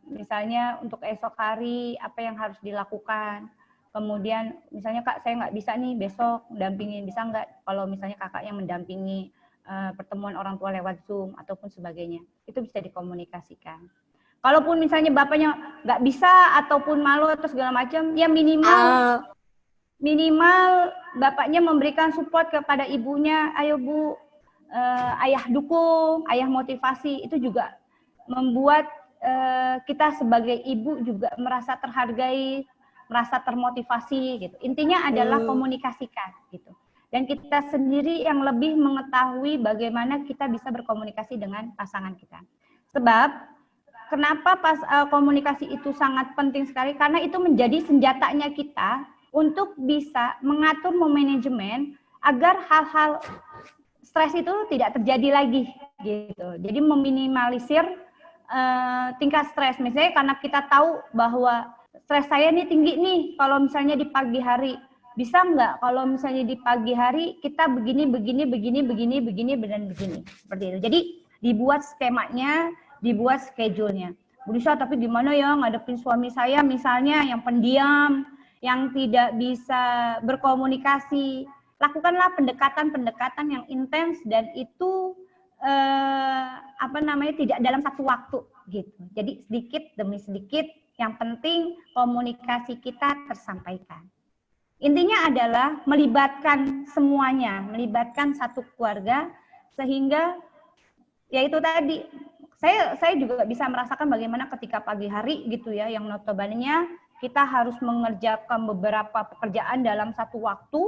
misalnya untuk esok hari apa yang harus dilakukan. Kemudian misalnya Kak, saya nggak bisa nih besok mendampingi, bisa nggak kalau misalnya kakak yang mendampingi pertemuan orang tua lewat Zoom ataupun sebagainya. Itu bisa dikomunikasikan. Kalaupun misalnya bapaknya nggak bisa ataupun malu atau segala macam, ya minimal bapaknya memberikan support kepada ibunya. Ayo Bu, ayah dukung, ayah motivasi. Itu juga membuat kita sebagai ibu juga merasa terhargai, merasa termotivasi gitu. Intinya adalah komunikasikan gitu. dan kita sendiri yang lebih mengetahui bagaimana kita bisa berkomunikasi dengan pasangan kita. Sebab kenapa komunikasi itu sangat penting sekali, karena itu menjadi senjatanya kita untuk bisa mengatur manajemen agar hal-hal stres itu tidak terjadi lagi gitu. Jadi meminimalisir tingkat stres. Misalnya karena kita tahu bahwa stres saya nih tinggi nih kalau misalnya di pagi hari. Bisa nggak kalau misalnya di pagi hari kita begini, dan begini. Seperti itu. Jadi dibuat skemanya, dibuat schedule-nya. Bu Lisa, tapi gimana ya ngadepin suami saya misalnya yang pendiam, yang tidak bisa berkomunikasi. Lakukanlah pendekatan-pendekatan yang intens dan itu tidak dalam satu waktu gitu. Jadi sedikit demi sedikit, yang penting komunikasi kita tersampaikan. Intinya adalah melibatkan semuanya, melibatkan satu keluarga sehingga ya itu tadi saya juga bisa merasakan bagaimana ketika pagi hari gitu ya, yang notabene kita harus mengerjakan beberapa pekerjaan dalam satu waktu.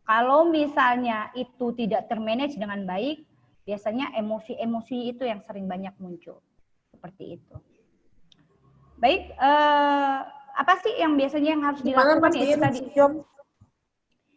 Kalau misalnya itu tidak termanage dengan baik, biasanya emosi-emosi itu yang sering banyak muncul. Seperti itu. Baik, apa sih yang biasanya yang harus dilakukan?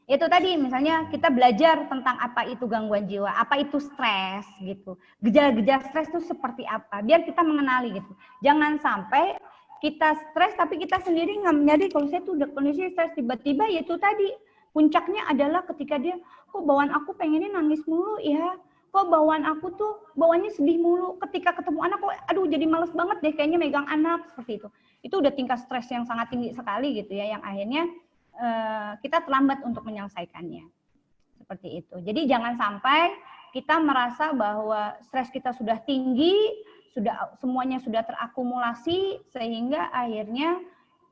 Itu tadi misalnya kita belajar tentang apa itu gangguan jiwa, apa itu stres gitu. Gejala-gejala stres itu seperti apa, biar kita mengenali gitu. Jangan sampai kita stres tapi kita sendiri nggak menyadari kalau saya tuh udah kondisi stres, tiba-tiba ya itu tadi puncaknya adalah ketika dia, kok bawaan aku pengennya nangis mulu ya, kok bawaan aku tuh bawaannya sedih mulu, ketika ketemu anak kok aduh jadi males banget deh kayaknya megang anak, seperti itu. Itu udah tingkat stres yang sangat tinggi sekali gitu ya, yang akhirnya kita terlambat untuk menyelesaikannya. Seperti itu. Jadi jangan sampai kita merasa bahwa stres kita sudah tinggi, semuanya sudah terakumulasi sehingga akhirnya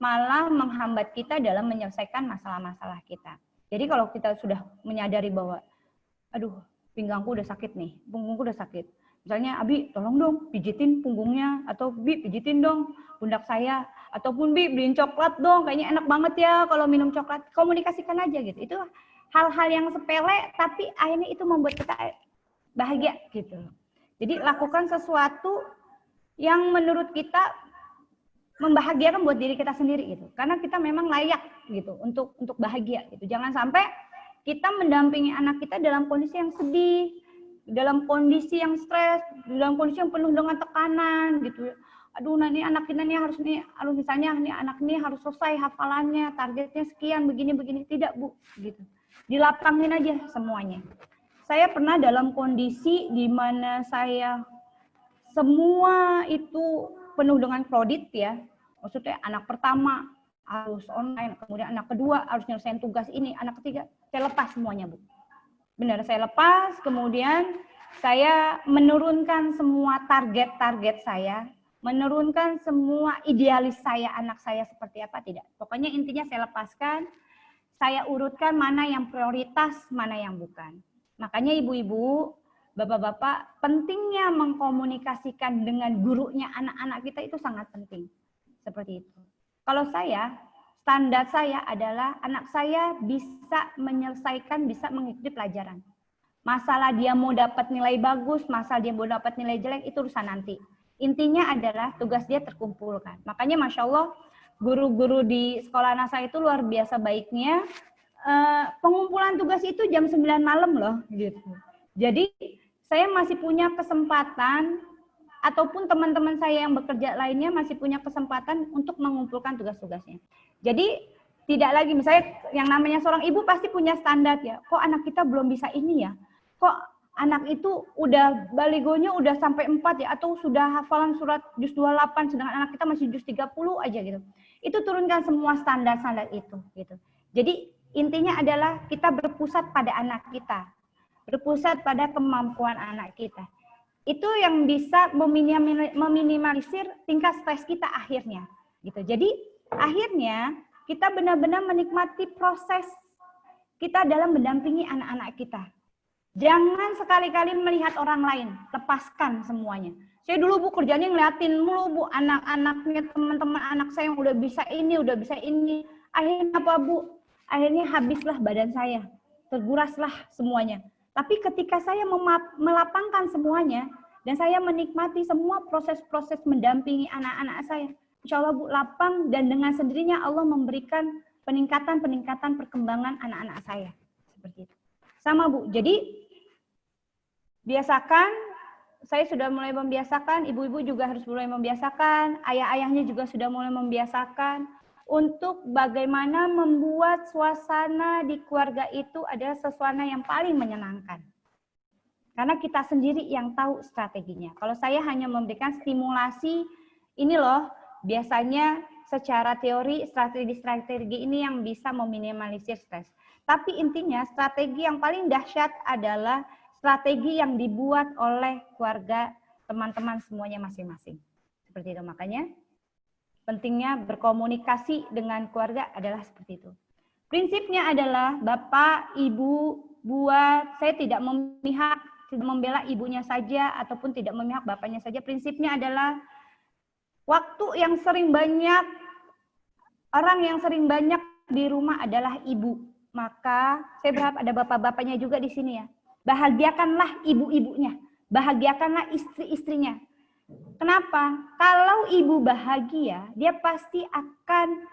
malah menghambat kita dalam menyelesaikan masalah-masalah kita. Jadi kalau kita sudah menyadari bahwa aduh, pinggangku udah sakit nih, punggungku udah sakit. Misalnya, Abi tolong dong pijitin punggungnya, atau Bi pijitin dong pundak saya, ataupun Bi beliin coklat dong, kayaknya enak banget ya kalau minum coklat. Komunikasikan aja gitu. Itu hal-hal yang sepele tapi akhirnya itu membuat kita bahagia gitu. Jadi lakukan sesuatu yang menurut kita membahagiakan buat diri kita sendiri gitu. Karena kita memang layak gitu untuk bahagia gitu. Jangan sampai kita mendampingi anak kita dalam kondisi yang sedih, dalam kondisi yang stres, dalam kondisi yang penuh dengan tekanan gitu. Aduh, nah ini anak kita nih harus nih, misalnya nih anak ini harus selesai hafalannya, targetnya sekian, begini-begini. Tidak, Bu, gitu. Dilapangin aja semuanya. Saya pernah dalam kondisi di mana saya semua itu penuh dengan kredit ya. Maksudnya anak pertama harus online, kemudian anak kedua harus nyelesain tugas ini, anak ketiga saya lepas semuanya, Bu. Benar, saya lepas, kemudian saya menurunkan semua target-target saya, menurunkan semua idealis saya, anak saya seperti apa, tidak. Pokoknya intinya saya lepaskan, saya urutkan mana yang prioritas, mana yang bukan. Makanya ibu-ibu, bapak-bapak, pentingnya mengkomunikasikan dengan gurunya anak-anak kita itu sangat penting. Seperti itu. Kalau saya, standar saya adalah anak saya bisa menyelesaikan, bisa mengikuti pelajaran. Masalah dia mau dapat nilai bagus, masalah dia mau dapat nilai jelek, itu urusan nanti. Intinya adalah tugas dia terkumpulkan. Makanya Masya Allah, guru-guru di sekolah anak saya itu luar biasa baiknya. Pengumpulan tugas itu jam 9 malam loh. Gitu. Jadi saya masih punya kesempatan, ataupun teman-teman saya yang bekerja lainnya masih punya kesempatan untuk mengumpulkan tugas-tugasnya. Jadi tidak lagi, misalnya yang namanya seorang ibu pasti punya standar ya, kok anak kita belum bisa ini ya, kok anak itu udah baligonya udah sampai 4 ya, atau sudah hafalan surat juz 28, sedangkan anak kita masih juz 30 aja gitu. Itu turunkan semua standar-standar itu gitu. Jadi intinya adalah kita berpusat pada anak kita, berpusat pada kemampuan anak kita. Itu yang bisa meminimalisir tingkat stres kita akhirnya gitu. Jadi akhirnya kita benar-benar menikmati proses kita dalam mendampingi anak-anak kita. Jangan sekali-kali melihat orang lain, lepaskan semuanya. Saya dulu Bu kerjanya ngeliatin mulu Bu, anak-anaknya teman-teman anak saya yang udah bisa ini, udah bisa ini. Akhirnya apa Bu? Akhirnya habislah badan saya. terguraslah semuanya. Tapi ketika saya melapangkan semuanya, dan saya menikmati semua proses-proses mendampingi anak-anak saya, insya Allah Bu, lapang, dan dengan sendirinya Allah memberikan peningkatan perkembangan anak-anak saya. Seperti itu. Sama Bu, jadi biasakan, saya sudah mulai membiasakan, ibu-ibu juga harus mulai membiasakan, ayah-ayahnya juga sudah mulai membiasakan, untuk bagaimana membuat suasana di keluarga itu adalah suasana yang paling menyenangkan. Karena kita sendiri yang tahu strateginya. Kalau saya hanya memberikan stimulasi, ini loh, biasanya secara teori, strategi-strategi ini yang bisa meminimalisir stres. Tapi intinya, strategi yang paling dahsyat adalah strategi yang dibuat oleh keluarga, teman-teman semuanya masing-masing. Seperti itu, makanya pentingnya berkomunikasi dengan keluarga adalah seperti itu. Prinsipnya adalah Bapak, Ibu, buat saya tidak memihak, tidak membela ibunya saja ataupun tidak memihak bapaknya saja. Prinsipnya adalah waktu yang sering banyak, orang yang sering banyak di rumah adalah ibu. Maka saya berharap ada bapak-bapaknya juga di sini ya. Bahagiakanlah ibu-ibunya, bahagiakanlah istri-istrinya. Kenapa? Kalau ibu bahagia, dia pasti akan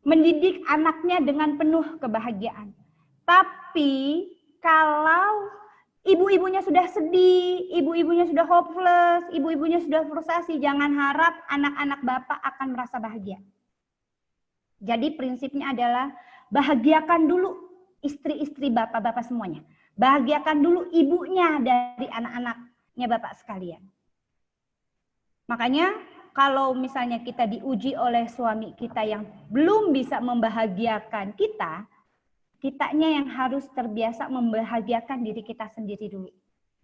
mendidik anaknya dengan penuh kebahagiaan. Tapi kalau ibu-ibunya sudah sedih, ibu-ibunya sudah hopeless, ibu-ibunya sudah frustasi, jangan harap anak-anak bapak akan merasa bahagia. Jadi prinsipnya adalah bahagiakan dulu istri-istri bapak-bapak semuanya. Bahagiakan dulu ibunya dari anak-anaknya bapak sekalian. Makanya kalau misalnya kita diuji oleh suami kita yang belum bisa membahagiakan kita, kitanya yang harus terbiasa membahagiakan diri kita sendiri dulu.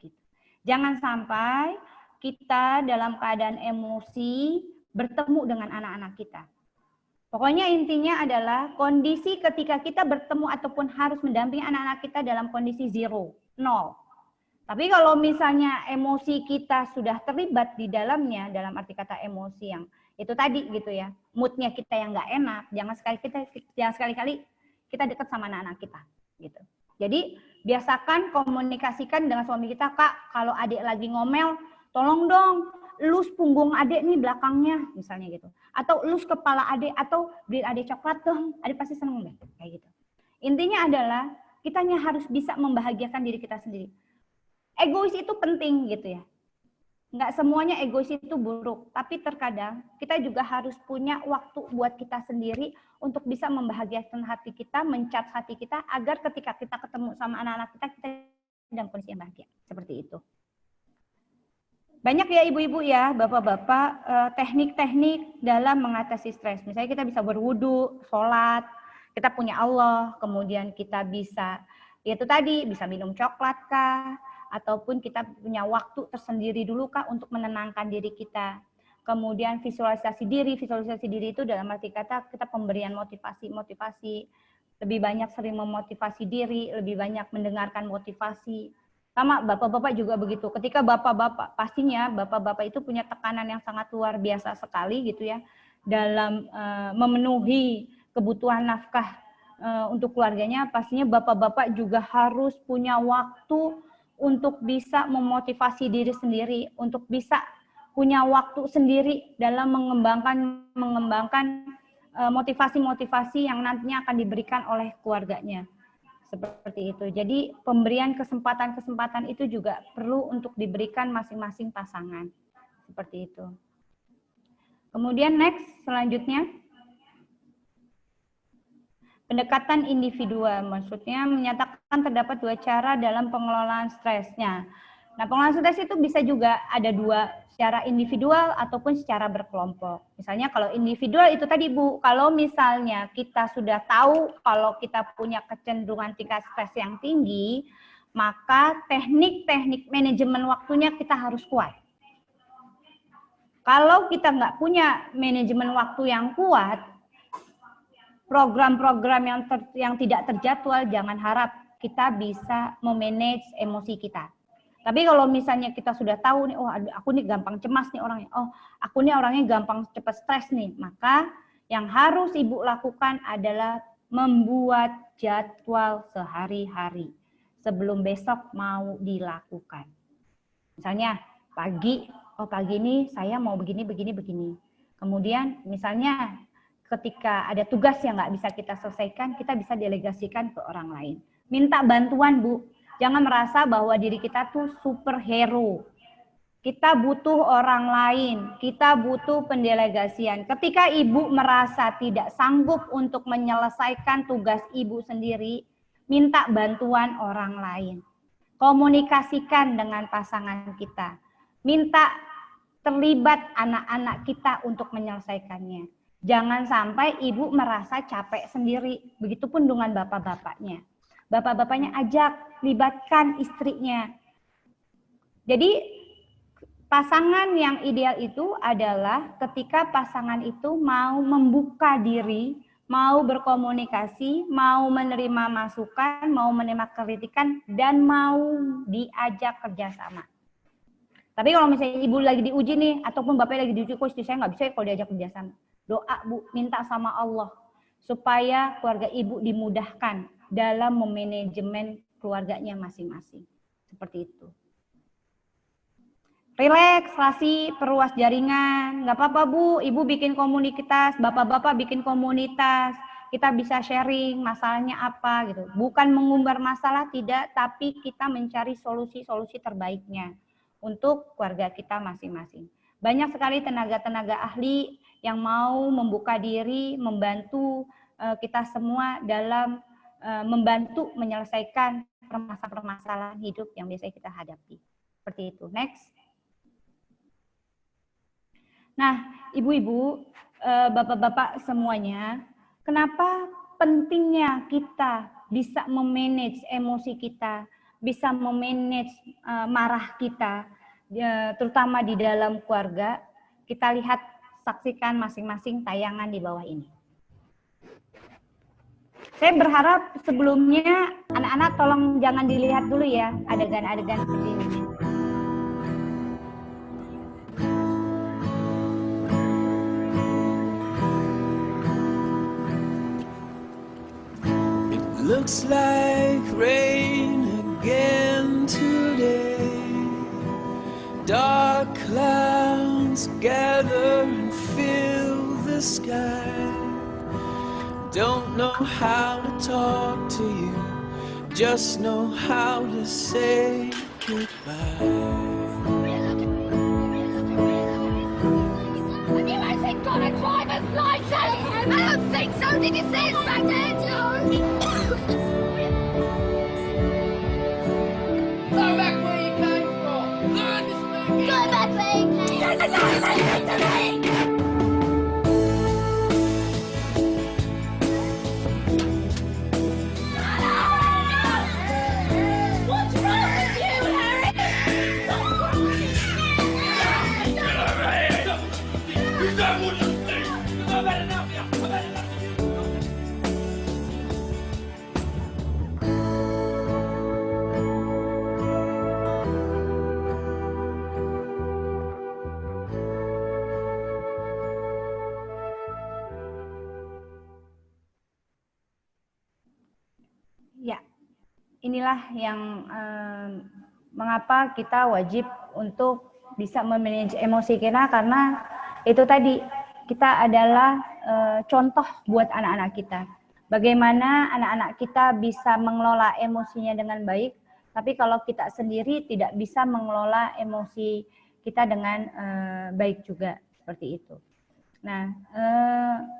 Gitu. Jangan sampai kita dalam keadaan emosi bertemu dengan anak-anak kita. Pokoknya intinya adalah kondisi ketika kita bertemu ataupun harus mendampingi anak-anak kita dalam kondisi 0. Tapi kalau misalnya emosi kita sudah terlibat di dalamnya, dalam arti kata emosi yang itu tadi gitu ya, moodnya kita yang nggak enak, jangan sekali-kali kita dekat sama anak-anak kita gitu. Jadi biasakan komunikasikan dengan suami kita, Kak, kalau adik lagi ngomel, tolong dong elus punggung adik nih belakangnya misalnya gitu, atau elus kepala adik, atau beliin adik coklat dong, adik pasti seneng deh kayak gitu. Intinya adalah kitanya harus bisa membahagiakan diri kita sendiri. Egois itu penting gitu ya. Nggak semuanya egois itu buruk, tapi terkadang kita juga harus punya waktu buat kita sendiri untuk bisa membahagiakan hati kita, mencharge hati kita, agar ketika kita ketemu sama anak-anak kita dalam kondisi yang bahagia. Seperti itu. Banyak ya ibu-ibu ya, bapak-bapak, teknik-teknik dalam mengatasi stres. Misalnya kita bisa berwudu, sholat, kita punya Allah, kemudian kita bisa, yaitu tadi, bisa minum coklat kah, ataupun kita punya waktu tersendiri dulu kah untuk menenangkan diri kita. Kemudian visualisasi diri itu dalam arti kata kita pemberian motivasi, lebih banyak sering memotivasi diri, lebih banyak mendengarkan motivasi. Sama bapak-bapak juga begitu. Ketika bapak-bapak, pastinya bapak-bapak itu punya tekanan yang sangat luar biasa sekali gitu ya, dalam memenuhi kebutuhan nafkah untuk keluarganya. Pastinya bapak-bapak juga harus punya waktu untuk bisa memotivasi diri sendiri, untuk bisa punya waktu sendiri dalam mengembangkan motivasi-motivasi yang nantinya akan diberikan oleh keluarganya. Seperti itu. Jadi pemberian kesempatan-kesempatan itu juga perlu untuk diberikan masing-masing pasangan. Seperti itu. Kemudian next, selanjutnya. Pendekatan individual, maksudnya menyatakan terdapat 2 cara dalam pengelolaan stresnya. Nah, pengelolaan stres itu bisa juga ada 2, secara individual ataupun secara berkelompok. Misalnya kalau individual itu tadi Bu, kalau misalnya kita sudah tahu kalau kita punya kecenderungan tingkat stres yang tinggi, maka teknik-teknik manajemen waktunya kita harus kuat. Kalau kita nggak punya manajemen waktu yang kuat, program-program yang tidak terjadwal, jangan harap kita bisa memanage emosi kita. Tapi kalau misalnya kita sudah tahu nih, oh aku nih gampang cemas nih orangnya, oh aku nih orangnya gampang cepat stres nih, maka yang harus Ibu lakukan adalah membuat jadwal sehari-hari sebelum besok mau dilakukan. Misalnya pagi ini saya mau begini. Kemudian misalnya ketika ada tugas yang nggak bisa kita selesaikan, kita bisa delegasikan ke orang lain. Minta bantuan, Bu. Jangan merasa bahwa diri kita tuh superhero. Kita butuh orang lain, kita butuh pendelegasian. Ketika ibu merasa tidak sanggup untuk menyelesaikan tugas ibu sendiri, minta bantuan orang lain. Komunikasikan dengan pasangan kita. Minta terlibat anak-anak kita untuk menyelesaikannya. Jangan sampai ibu merasa capek sendiri. Begitupun dengan bapak-bapaknya. Bapak-bapaknya ajak, libatkan istrinya. Jadi pasangan yang ideal itu adalah ketika pasangan itu mau membuka diri, mau berkomunikasi, mau menerima masukan, mau menerima kritikan, dan mau diajak kerjasama. Tapi kalau misalnya ibu lagi diuji nih, ataupun bapak lagi diuji, kok istri saya nggak bisa kalau diajak kerjasama. Doa, Bu, minta sama Allah supaya keluarga ibu dimudahkan dalam memanajemen keluarganya masing-masing. Seperti itu. Relaksasi, perluas jaringan. Nggak apa-apa, Bu, ibu bikin komunitas, bapak-bapak bikin komunitas. Kita bisa sharing masalahnya apa gitu. Bukan mengumbar masalah, tidak, tapi kita mencari solusi-solusi terbaiknya untuk keluarga kita masing-masing. Banyak sekali tenaga-tenaga ahli yang mau membuka diri, membantu kita semua dalam membantu menyelesaikan permasalahan hidup yang biasanya kita hadapi. Seperti itu. Next. Nah, ibu-ibu, bapak-bapak semuanya, kenapa pentingnya kita bisa memanage emosi kita, bisa memanage marah kita, terutama di dalam keluarga? Kita lihat, saksikan masing-masing tayangan di bawah ini. Saya berharap sebelumnya anak-anak tolong jangan dilihat dulu ya adegan-adegan seperti ini. Looks like rain again today. Dark clouds gather and fill the sky. Don't know how to talk to you, just know how to say goodbye. Have you actually got a driver's license? I don't think so. Did you see it back there? Go back where you came from. Learn to speak. Go back where you came. You're the guy that came to me. What's wrong with you, Harry? What's wrong with you? Get over here. You don't want to speak. I've had enough of you. I've had enough of you. Ya, inilah yang mengapa kita wajib untuk bisa memanage emosi kita, karena itu tadi kita adalah contoh buat anak-anak kita. Bagaimana anak-anak kita bisa mengelola emosinya dengan baik, tapi kalau kita sendiri tidak bisa mengelola emosi kita dengan baik juga, seperti itu. Nah,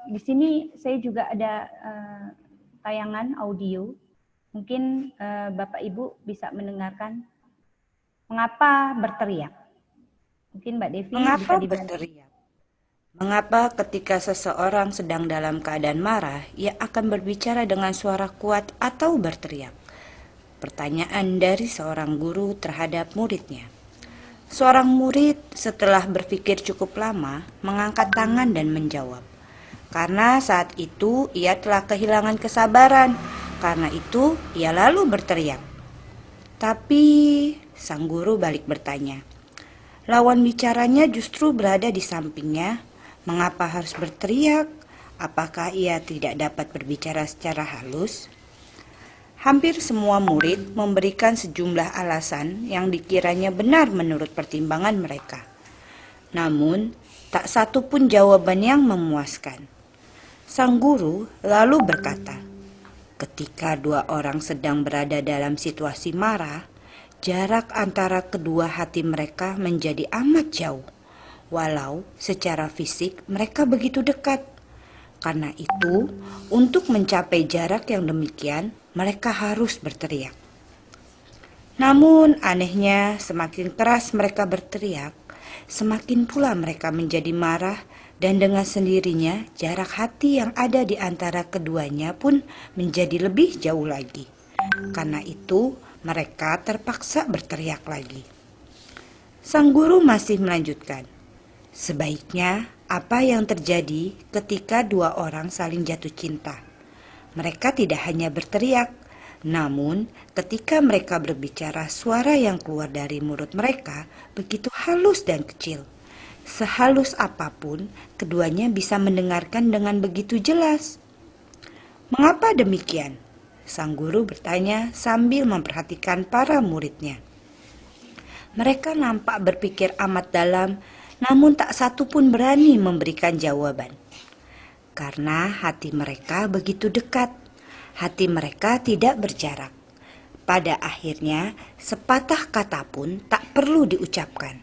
di sini saya juga ada tayangan audio. Mungkin Bapak Ibu bisa mendengarkan mengapa berteriak. Mungkin Mbak Devi Mengapa bisa dibantu. berteriak? Mengapa ketika seseorang sedang dalam keadaan marah, ia akan berbicara dengan suara kuat atau berteriak? Pertanyaan dari seorang guru terhadap muridnya. Seorang murid setelah berpikir cukup lama, mengangkat tangan dan menjawab. Karena saat itu ia telah kehilangan kesabaran. Karena itu, ia lalu berteriak. Tapi, sang guru balik bertanya. Lawan bicaranya justru berada di sampingnya. Mengapa harus berteriak? Apakah ia tidak dapat berbicara secara halus? Hampir semua murid memberikan sejumlah alasan yang dikiranya benar menurut pertimbangan mereka. Namun, tak satu pun jawaban yang memuaskan. Sang guru lalu berkata, ketika dua orang sedang berada dalam situasi marah, jarak antara kedua hati mereka menjadi amat jauh, walau secara fisik mereka begitu dekat. Karena itu, untuk mencapai jarak yang demikian, mereka harus berteriak. Namun anehnya, semakin keras mereka berteriak, semakin pula mereka menjadi marah, dan dengan sendirinya jarak hati yang ada di antara keduanya pun menjadi lebih jauh lagi. Karena itu, mereka terpaksa berteriak lagi. Sang guru masih melanjutkan, sebaiknya apa yang terjadi ketika dua orang saling jatuh cinta? Mereka tidak hanya berteriak, namun ketika mereka berbicara, suara yang keluar dari mulut mereka begitu halus dan kecil. Sehalus apapun, keduanya bisa mendengarkan dengan begitu jelas. Mengapa demikian? Sang guru bertanya sambil memperhatikan para muridnya. Mereka nampak berpikir amat dalam, namun tak satu pun berani memberikan jawaban. Karena hati mereka begitu dekat, hati mereka tidak berjarak. Pada akhirnya, sepatah kata pun tak perlu diucapkan.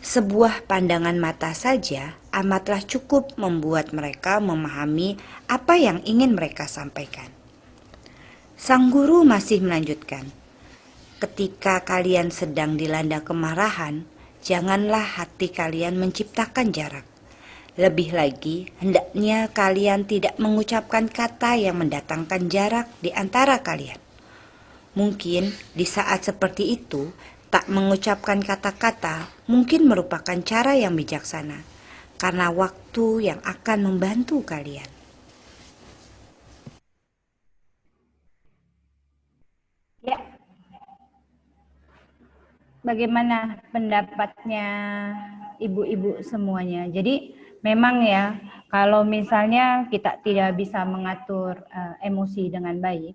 Sebuah pandangan mata saja amatlah cukup membuat mereka memahami apa yang ingin mereka sampaikan. Sang guru masih melanjutkan, ketika kalian sedang dilanda kemarahan, janganlah hati kalian menciptakan jarak. Lebih lagi, hendaknya kalian tidak mengucapkan kata yang mendatangkan jarak di antara kalian. Mungkin di saat seperti itu, tak mengucapkan kata-kata mungkin merupakan cara yang bijaksana, karena waktu yang akan membantu kalian. Ya, bagaimana pendapatnya ibu-ibu semuanya? Jadi memang ya, kalau misalnya kita tidak bisa mengatur emosi dengan baik,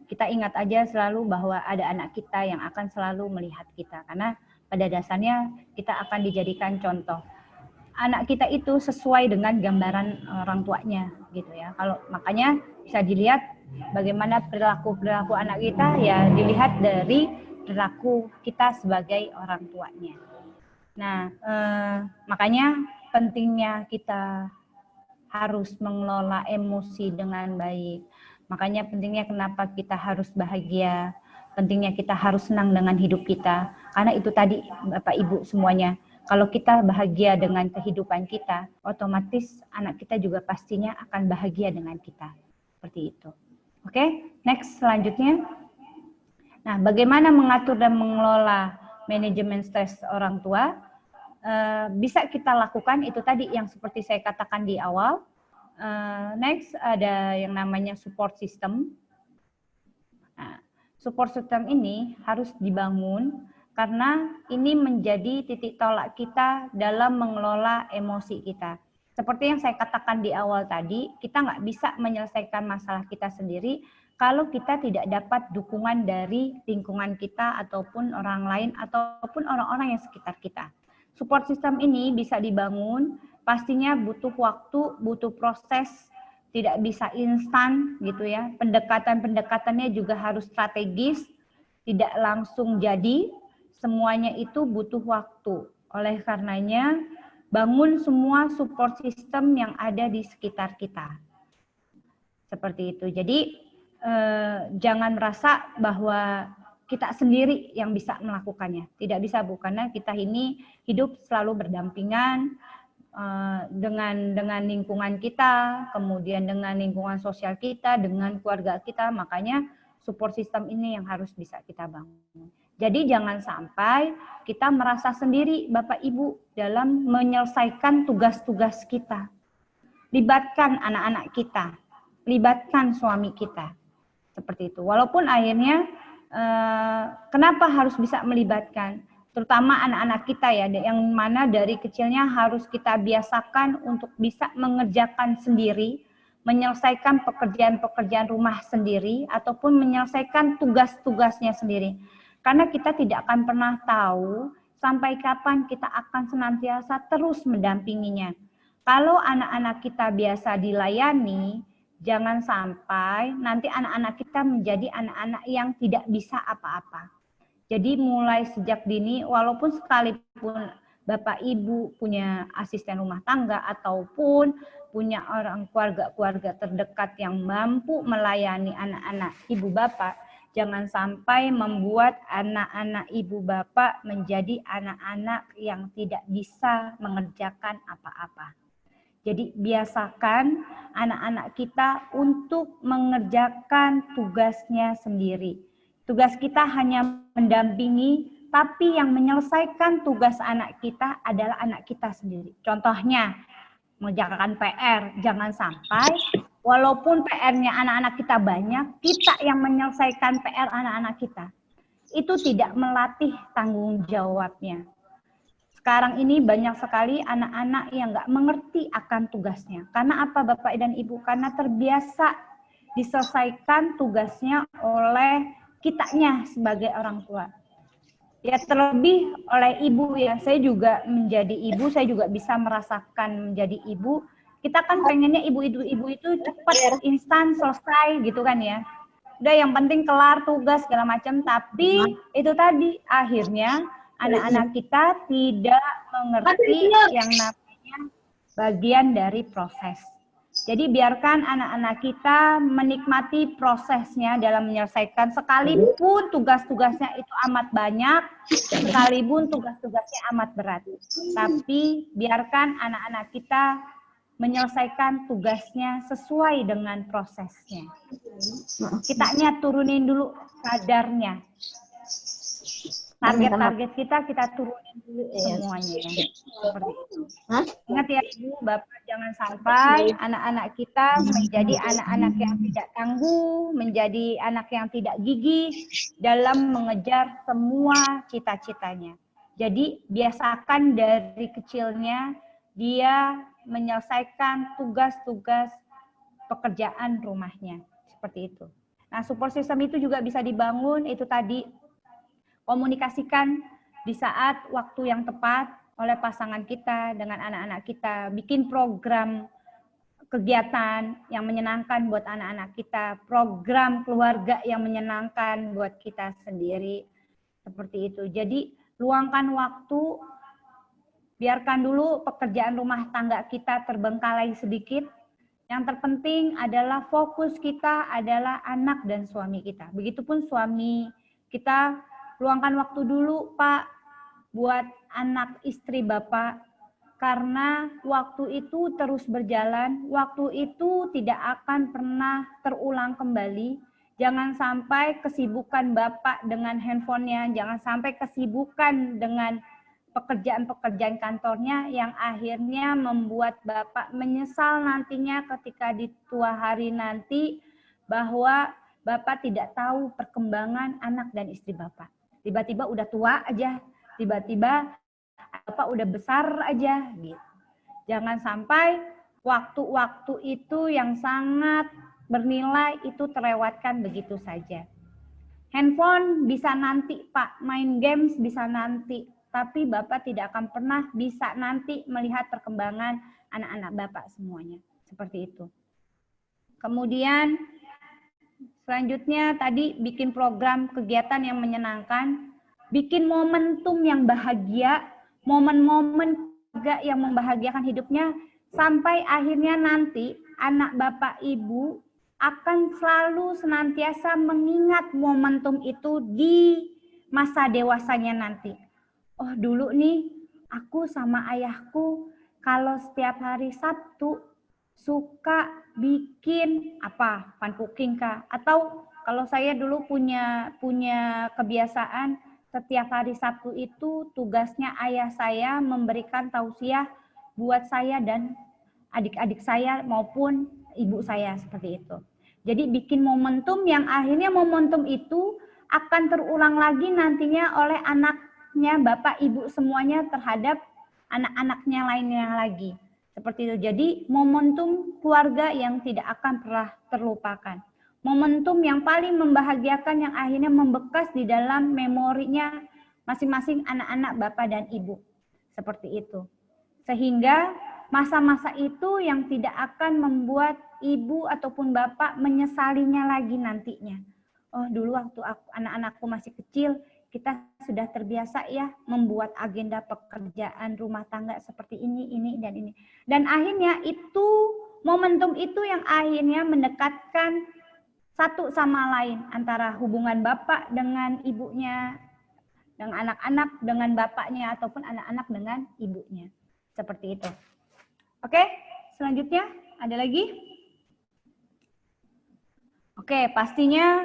kita ingat aja selalu bahwa ada anak kita yang akan selalu melihat kita. Karena pada dasarnya kita akan dijadikan contoh. Anak kita itu sesuai dengan gambaran orang tuanya gitu ya. Kalau makanya bisa dilihat bagaimana perilaku anak kita ya dilihat dari perilaku kita sebagai orang tuanya. Nah, makanya pentingnya kita harus mengelola emosi dengan baik. Makanya pentingnya kenapa kita harus bahagia, pentingnya kita harus senang dengan hidup kita. Karena itu tadi Bapak Ibu semuanya, kalau kita bahagia dengan kehidupan kita, otomatis anak kita juga pastinya akan bahagia dengan kita. Seperti itu. Oke, next selanjutnya. Nah, bagaimana mengatur dan mengelola manajemen stres orang tua? Bisa kita lakukan itu tadi yang seperti saya katakan di awal. Next ada yang namanya support system. Nah, support system ini harus dibangun karena ini menjadi titik tolak kita dalam mengelola emosi kita. Seperti yang saya katakan di awal tadi, kita nggak bisa menyelesaikan masalah kita sendiri kalau kita tidak dapat dukungan dari lingkungan kita ataupun orang lain ataupun orang-orang yang sekitar kita. Support system ini bisa dibangun, pastinya butuh waktu, butuh proses, tidak bisa instan gitu ya. Pendekatan-pendekatannya juga harus strategis, tidak langsung jadi, semuanya itu butuh waktu. Oleh karenanya, bangun semua support system yang ada di sekitar kita. Seperti itu. Jadi, jangan merasa bahwa kita sendiri yang bisa melakukannya. Tidak bisa, karena kita ini hidup selalu berdampingan dengan lingkungan kita, kemudian dengan lingkungan sosial kita, dengan keluarga kita. Makanya support system ini yang harus bisa kita bangun. Jadi jangan sampai kita merasa sendiri Bapak Ibu dalam menyelesaikan tugas-tugas kita. Libatkan anak-anak kita, libatkan suami kita. Seperti itu. Walaupun akhirnya kenapa harus bisa melibatkan? terutama anak-anak kita ya, yang mana dari kecilnya harus kita biasakan untuk bisa mengerjakan sendiri, menyelesaikan pekerjaan-pekerjaan rumah sendiri, ataupun menyelesaikan tugas-tugasnya sendiri. Karena kita tidak akan pernah tahu sampai kapan kita akan senantiasa terus mendampinginya. Kalau anak-anak kita biasa dilayani, jangan sampai nanti anak-anak kita menjadi anak-anak yang tidak bisa apa-apa. Jadi mulai sejak dini, walaupun sekalipun Bapak Ibu punya asisten rumah tangga ataupun punya orang keluarga terdekat yang mampu melayani anak-anak Ibu Bapak, jangan sampai membuat anak-anak Ibu Bapak menjadi anak-anak yang tidak bisa mengerjakan apa-apa. Jadi biasakan anak-anak kita untuk mengerjakan tugasnya sendiri. Tugas kita hanya mendampingi, tapi yang menyelesaikan tugas anak kita adalah anak kita sendiri. Contohnya, mengerjakan PR, jangan sampai walaupun PR-nya anak-anak kita banyak, kita yang menyelesaikan PR anak-anak kita. Itu tidak melatih tanggung jawabnya. Sekarang ini banyak sekali anak-anak yang nggak mengerti akan tugasnya. Karena apa Bapak dan Ibu? Karena terbiasa diselesaikan tugasnya oleh kitanya sebagai orang tua. Ya terlebih oleh ibu ya, saya juga menjadi ibu, saya juga bisa merasakan menjadi ibu. Kita kan pengennya ibu-ibu itu cepat, instan, selesai gitu kan ya. Udah yang penting kelar tugas segala macam, tapi itu tadi akhirnya anak-anak kita tidak mengerti yang namanya bagian dari proses. Jadi biarkan anak-anak kita menikmati prosesnya dalam menyelesaikan, sekalipun tugas-tugasnya itu amat banyak, sekalipun tugas-tugasnya amat berat. Tapi biarkan anak-anak kita menyelesaikan tugasnya sesuai dengan prosesnya. Kitanya turunin dulu kadarnya. Target-target kita turunin dulu semuanya. Seperti itu. Ingat ya Ibu, Bapak, jangan sampai anak-anak kita menjadi anak-anak yang tidak tangguh, menjadi anak yang tidak gigih dalam mengejar semua cita-citanya. Jadi biasakan dari kecilnya dia menyelesaikan tugas-tugas pekerjaan rumahnya. Seperti itu. Nah, support system itu juga bisa dibangun, itu tadi komunikasikan di saat waktu yang tepat oleh pasangan kita dengan anak-anak kita, bikin program kegiatan yang menyenangkan buat anak-anak kita, program keluarga yang menyenangkan buat kita sendiri, seperti itu. Jadi luangkan waktu, biarkan dulu pekerjaan rumah tangga kita terbengkalai sedikit. Yang terpenting adalah fokus kita adalah anak dan suami kita. Begitupun suami kita, luangkan waktu dulu Pak buat anak istri Bapak, karena waktu itu terus berjalan, waktu itu tidak akan pernah terulang kembali. Jangan sampai kesibukan Bapak dengan handphonenya, jangan sampai kesibukan dengan pekerjaan-pekerjaan kantornya yang akhirnya membuat Bapak menyesal nantinya ketika di tua hari nanti bahwa Bapak tidak tahu perkembangan anak dan istri Bapak. Tiba-tiba udah tua aja, tiba-tiba Bapak udah besar aja gitu. Jangan sampai waktu-waktu itu yang sangat bernilai itu terlewatkan begitu saja. Handphone bisa nanti Pak, main games bisa nanti, tapi Bapak tidak akan pernah bisa nanti melihat perkembangan anak-anak Bapak semuanya. Seperti itu. Kemudian selanjutnya tadi bikin program kegiatan yang menyenangkan, bikin momentum yang bahagia, momen-momen juga yang membahagiakan hidupnya, sampai akhirnya nanti anak Bapak Ibu akan selalu senantiasa mengingat momentum itu di masa dewasanya nanti. Oh dulu nih aku sama ayahku kalau setiap hari Sabtu suka bikin apa, fun cooking kah? Atau kalau saya dulu punya kebiasaan setiap hari Sabtu itu tugasnya ayah saya memberikan tausiah buat saya dan adik-adik saya maupun ibu saya, seperti itu. Jadi bikin momentum yang akhirnya momentum itu akan terulang lagi nantinya oleh anak haknya Bapak Ibu semuanya terhadap anak-anaknya lainnya lagi. Seperti itu. Jadi momentum keluarga yang tidak akan pernah terlupakan. Momentum yang paling membahagiakan yang akhirnya membekas di dalam memorinya masing-masing anak-anak Bapak dan Ibu. Seperti itu. Sehingga masa-masa itu yang tidak akan membuat Ibu ataupun Bapak menyesalinya lagi nantinya. Oh, dulu waktu anak-anakku masih kecil, kita sudah terbiasa ya membuat agenda pekerjaan rumah tangga seperti ini, dan ini. Dan akhirnya itu, momentum itu yang akhirnya mendekatkan satu sama lain antara hubungan bapak dengan ibunya, dengan anak-anak dengan bapaknya, ataupun anak-anak dengan ibunya. Seperti itu. Oke, selanjutnya ada lagi? Oke, pastinya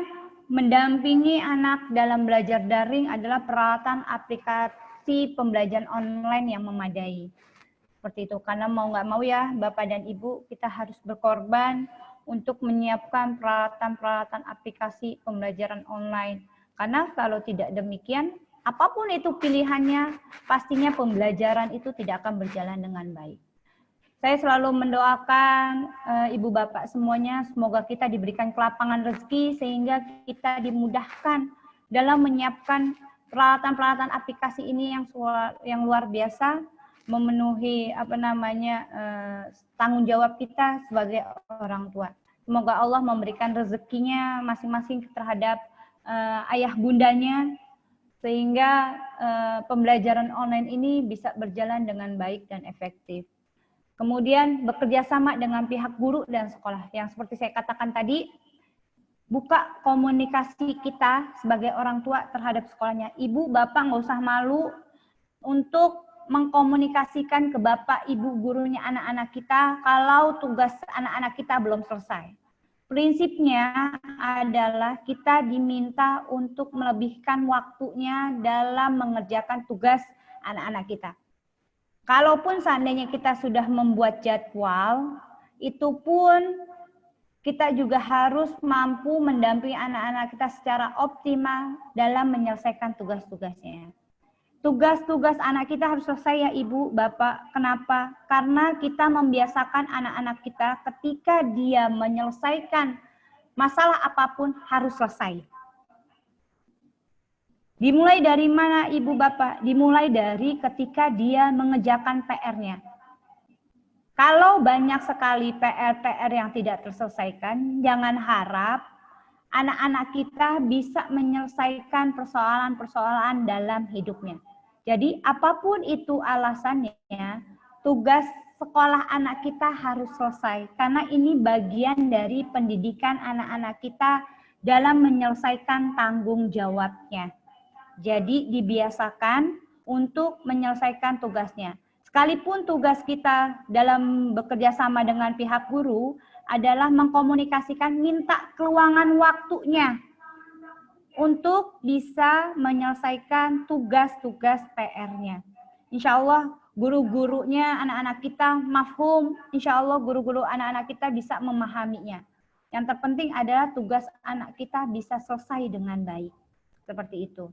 mendampingi anak dalam belajar daring adalah peralatan aplikasi pembelajaran online yang memadai. Seperti itu, karena mau nggak mau ya Bapak dan Ibu, kita harus berkorban untuk menyiapkan peralatan-peralatan aplikasi pembelajaran online. Karena kalau tidak demikian, apapun itu pilihannya, pastinya pembelajaran itu tidak akan berjalan dengan baik. Saya selalu mendoakan Ibu Bapak semuanya, semoga kita diberikan kelapangan rezeki sehingga kita dimudahkan dalam menyiapkan peralatan-peralatan aplikasi ini yang luar biasa, memenuhi tanggung jawab kita sebagai orang tua. Semoga Allah memberikan rezekinya masing-masing terhadap ayah bundanya, sehingga pembelajaran online ini bisa berjalan dengan baik dan efektif. Kemudian bekerja sama dengan pihak guru dan sekolah. Yang seperti saya katakan tadi, buka komunikasi kita sebagai orang tua terhadap sekolahnya. Ibu, bapak nggak usah malu untuk mengkomunikasikan ke bapak, ibu, gurunya anak-anak kita kalau tugas anak-anak kita belum selesai. Prinsipnya adalah kita diminta untuk melebihkan waktunya dalam mengerjakan tugas anak-anak kita. Kalaupun seandainya kita sudah membuat jadwal, itu pun kita juga harus mampu mendampingi anak-anak kita secara optimal dalam menyelesaikan tugas-tugasnya. Tugas-tugas anak kita harus selesai ya Ibu, Bapak. Kenapa? Karena kita membiasakan anak-anak kita ketika dia menyelesaikan masalah apapun harus selesai. Dimulai dari mana Ibu Bapak? Dimulai dari ketika dia mengerjakan PR-nya. Kalau banyak sekali PR-PR yang tidak terselesaikan, jangan harap anak-anak kita bisa menyelesaikan persoalan-persoalan dalam hidupnya. Jadi apapun itu alasannya, tugas sekolah anak kita harus selesai. Karena ini bagian dari pendidikan anak-anak kita dalam menyelesaikan tanggung jawabnya. Jadi dibiasakan untuk menyelesaikan tugasnya. Sekalipun tugas kita dalam bekerja sama dengan pihak guru adalah mengkomunikasikan minta keluangan waktunya untuk bisa menyelesaikan tugas-tugas PR-nya. Insya Allah guru-gurunya anak-anak kita mafhum, insya Allah guru-guru anak-anak kita bisa memahaminya. Yang terpenting adalah tugas anak kita bisa selesai dengan baik. Seperti itu.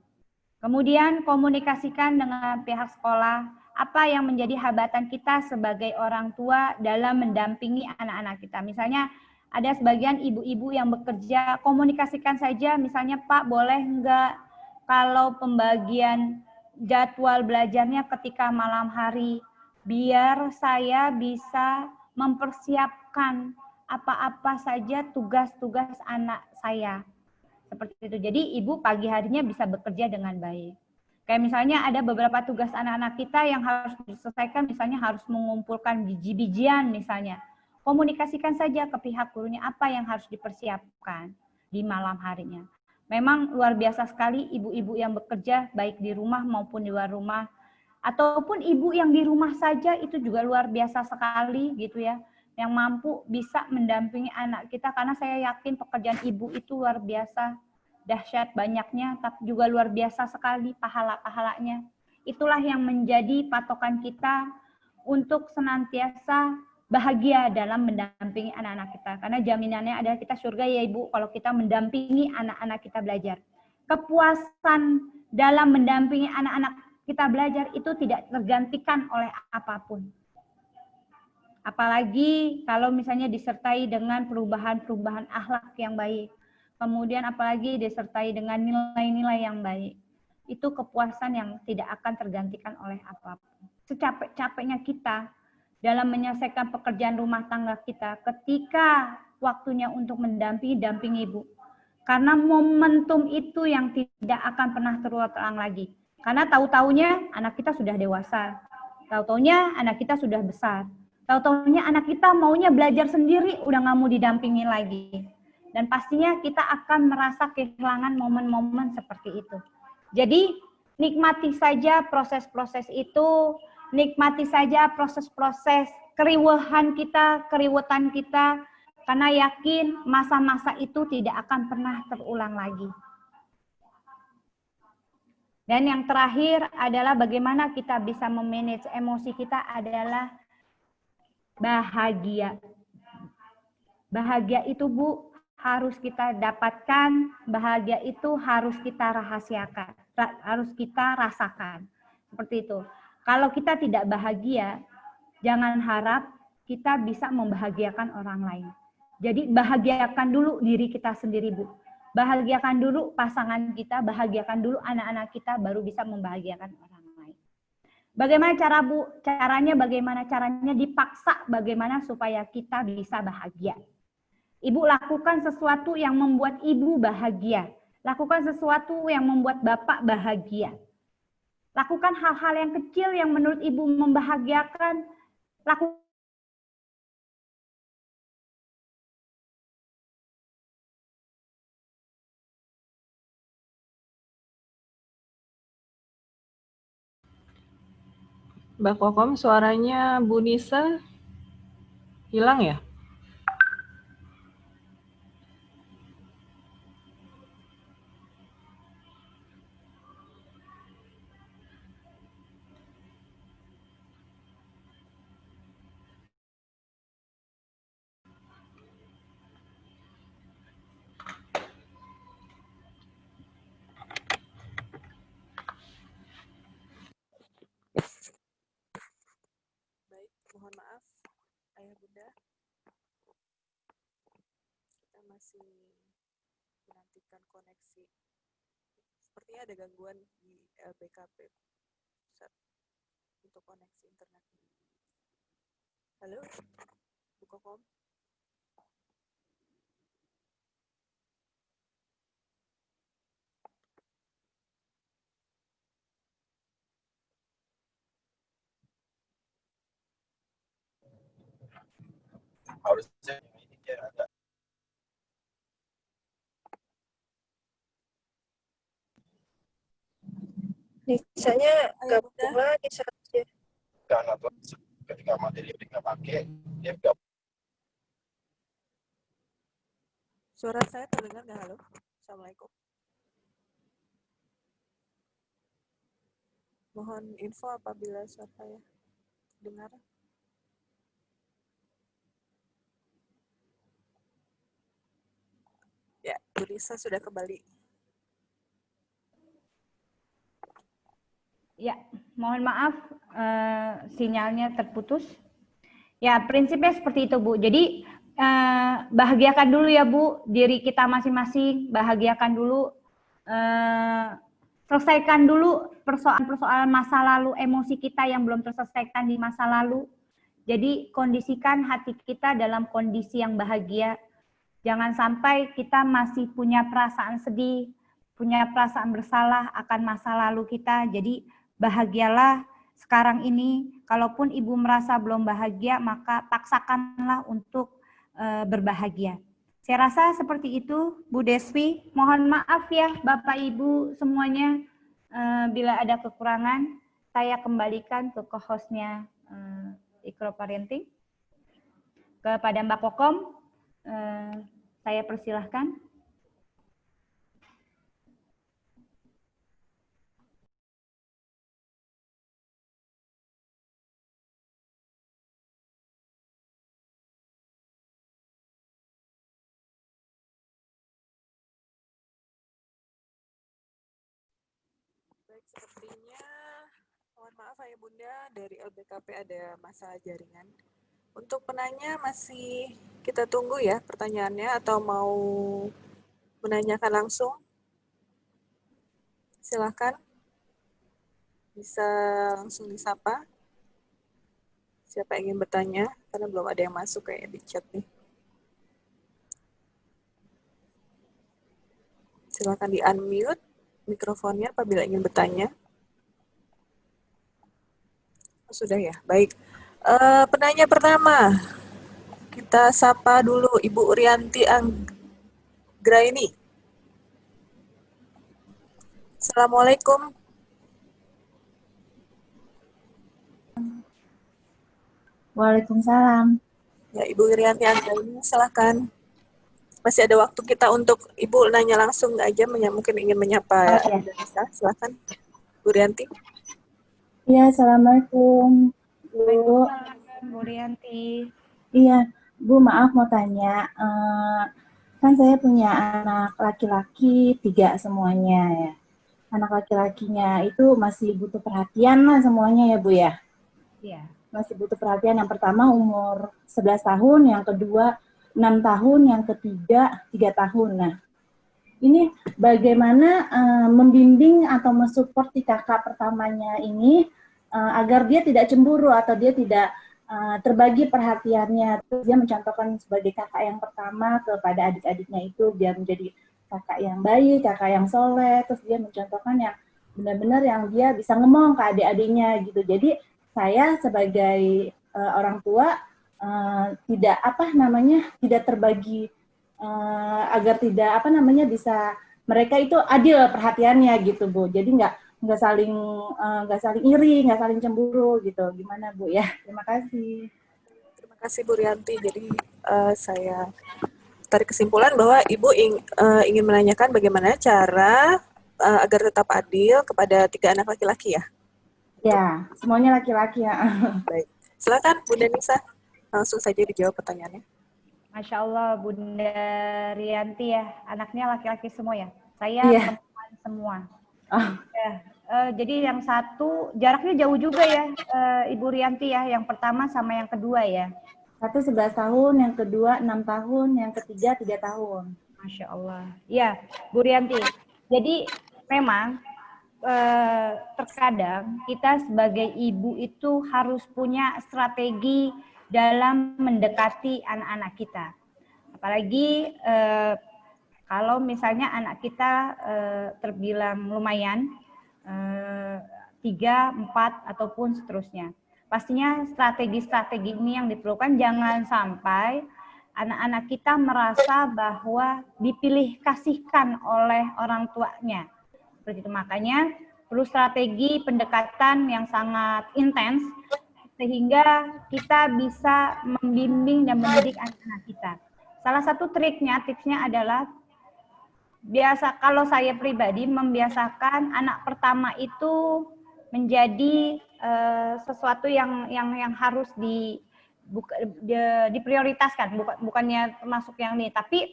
Kemudian komunikasikan dengan pihak sekolah, apa yang menjadi hambatan kita sebagai orang tua dalam mendampingi anak-anak kita. Misalnya ada sebagian ibu-ibu yang bekerja, komunikasikan saja, misalnya Pak boleh enggak kalau pembagian jadwal belajarnya ketika malam hari, biar saya bisa mempersiapkan apa-apa saja tugas-tugas anak saya. Seperti itu. Jadi ibu pagi harinya bisa bekerja dengan baik. Kayak misalnya ada beberapa tugas anak-anak kita yang harus diselesaikan, misalnya harus mengumpulkan biji-bijian misalnya. Komunikasikan saja ke pihak gurunya apa yang harus dipersiapkan di malam harinya. Memang luar biasa sekali ibu-ibu yang bekerja baik di rumah maupun di luar rumah. Ataupun ibu yang di rumah saja itu juga luar biasa sekali gitu ya. Yang mampu bisa mendampingi anak kita, karena saya yakin pekerjaan ibu itu luar biasa dahsyat banyaknya, tapi juga luar biasa sekali pahala-pahalanya. Itulah yang menjadi patokan kita untuk senantiasa bahagia dalam mendampingi anak-anak kita, karena jaminannya adalah kita surga ya Ibu kalau kita mendampingi anak-anak kita belajar. Kepuasan dalam mendampingi anak-anak kita belajar itu tidak tergantikan oleh apapun. Apalagi kalau misalnya disertai dengan perubahan-perubahan akhlak yang baik. Kemudian apalagi disertai dengan nilai-nilai yang baik. Itu kepuasan yang tidak akan tergantikan oleh apapun. Secapek-capeknya kita dalam menyelesaikan pekerjaan rumah tangga kita, ketika waktunya untuk dampingi ibu. Karena momentum itu yang tidak akan pernah terulang lagi. Karena tahu-taunya anak kita sudah dewasa. Tahu-taunya anak kita sudah besar. Tahu-taunya anak kita maunya belajar sendiri, udah nggak mau didampingi lagi. Dan pastinya kita akan merasa kehilangan momen-momen seperti itu. Jadi nikmati saja proses-proses itu, nikmati saja proses-proses keriuhan kita, keriwetan kita, karena yakin masa-masa itu tidak akan pernah terulang lagi. Dan yang terakhir adalah bagaimana kita bisa memanage emosi kita adalah bahagia. Bahagia itu Bu, harus kita dapatkan, bahagia itu harus kita rahasiakan, harus kita rasakan. Seperti itu. Kalau kita tidak bahagia, jangan harap kita bisa membahagiakan orang lain. Jadi bahagiakan dulu diri kita sendiri Bu. Bahagiakan dulu pasangan kita, bahagiakan dulu anak-anak kita, baru bisa membahagiakan orang lain. Bagaimana cara Bu? Bagaimana caranya dipaksa bagaimana supaya kita bisa bahagia. Ibu lakukan sesuatu yang membuat ibu bahagia. Lakukan sesuatu yang membuat bapak bahagia. Lakukan hal-hal yang kecil yang menurut ibu membahagiakan. Lakukan Mbak Kokom, suaranya Bu Nisa hilang ya? Baik, mohon maaf, Ayah Bunda. Kita masih menantikan koneksi. Sepertinya ada gangguan di LPKP pusat untuk koneksi internet. Halo, Bu Kokom. Harusnya ini dia ada. Misalnya Ayah Bunda, gabung lagi seharusnya. Karena tuh ketika materi udah nggak pakai, dia nggak. suara saya terdengar nggak? Halo, Assalamualaikum. Mohon info apabila suara saya dengar. Ya, Bu Nisa sudah kembali. Ya, mohon maaf sinyalnya terputus. Ya, prinsipnya seperti itu Bu. Jadi bahagiakan dulu ya Bu diri kita masing-masing, bahagiakan dulu, selesaikan dulu persoalan-persoalan masa lalu, emosi kita yang belum terselesaikan di masa lalu. Jadi kondisikan hati kita dalam kondisi yang bahagia. Jangan sampai kita masih punya perasaan sedih, punya perasaan bersalah akan masa lalu kita. Jadi bahagialah sekarang ini. Kalaupun ibu merasa belum bahagia, maka paksakanlah untuk berbahagia. Saya rasa seperti itu, Bu Deswi. Mohon maaf ya, Bapak Ibu semuanya. Bila ada kekurangan, saya kembalikan ke co-hostnya Ikro Parenting. Kepada Mbak Kokom, saya persilahkan. Baik, sepertinya Mohon maaf Ayah Bunda, dari LBKP ada masalah jaringan. Untuk penanya masih kita tunggu ya pertanyaannya atau mau menanyakan langsung? Silakan. Bisa langsung disapa. Siapa yang ingin bertanya? Karena belum ada yang masuk kayak di chat nih. Silakan di-unmute mikrofonnya apabila ingin bertanya. Oh, sudah ya, baik. Penanya pertama, kita sapa dulu Ibu Urianti Anggraini. Assalamualaikum. Waalaikumsalam. Ya, Ibu Urianti Anggraini, silakan. Masih ada waktu kita untuk Ibu nanya langsung aja, mungkin ingin menyapa Indonesia. Silakan, Bu Urianti. Iya, Assalamualaikum, Bu. Waalaikumsalam, Bu Rianti. Iya, Bu, maaf mau tanya. Kan saya punya anak laki-laki 3 semuanya ya. Anak laki-lakinya itu masih butuh perhatian lah semuanya ya, Bu ya. Iya. Masih butuh perhatian. Yang pertama umur 11 tahun, yang kedua 6 tahun, yang ketiga 3 tahun. Nah, ini bagaimana membimbing atau mensupport si kakak pertamanya ini agar dia tidak cemburu atau dia tidak terbagi perhatiannya. Terus dia mencontohkan sebagai kakak yang pertama kepada adik-adiknya itu biar menjadi kakak yang baik, kakak yang soleh. Terus dia mencontohkan yang benar-benar yang dia bisa ngomong ke adik-adiknya gitu. Jadi saya sebagai orang tua tidak terbagi agar tidak bisa mereka itu adil perhatiannya gitu Bu. Jadi nggak saling iri, nggak saling cemburu gitu. Gimana Bu ya? Terima kasih. Terima kasih Bu Rianti. Jadi saya tarik kesimpulan bahwa Ibu ingin menanyakan bagaimana cara agar tetap adil kepada 3 anak laki-laki ya? Ya, semuanya laki-laki ya. Baik. Silakan Bunda Nisa, langsung saja dijawab pertanyaannya. Masya Allah, Bunda Rianti ya, anaknya laki-laki semua ya. Saya perempuan semua. Ya, jadi yang satu jaraknya jauh juga ya, Ibu Rianti ya. Yang pertama sama yang kedua ya. Satu 11 tahun, yang kedua 6 tahun, yang ketiga 3 tahun. Masya Allah. Ya, Bu Rianti. Jadi memang terkadang kita sebagai ibu itu harus punya strategi dalam mendekati anak-anak kita. Apalagi kalau misalnya anak kita terbilang lumayan, 3, 4, ataupun seterusnya. Pastinya strategi-strategi ini yang diperlukan, jangan sampai anak-anak kita merasa bahwa dipilih kasihkan oleh orang tuanya. Seperti itu, makanya perlu strategi pendekatan yang sangat intens, sehingga kita bisa membimbing dan mendidik anak-anak kita. Salah satu tipsnya adalah kalau saya pribadi membiasakan anak pertama itu menjadi sesuatu yang harus diprioritaskan, bukannya termasuk yang ini, tapi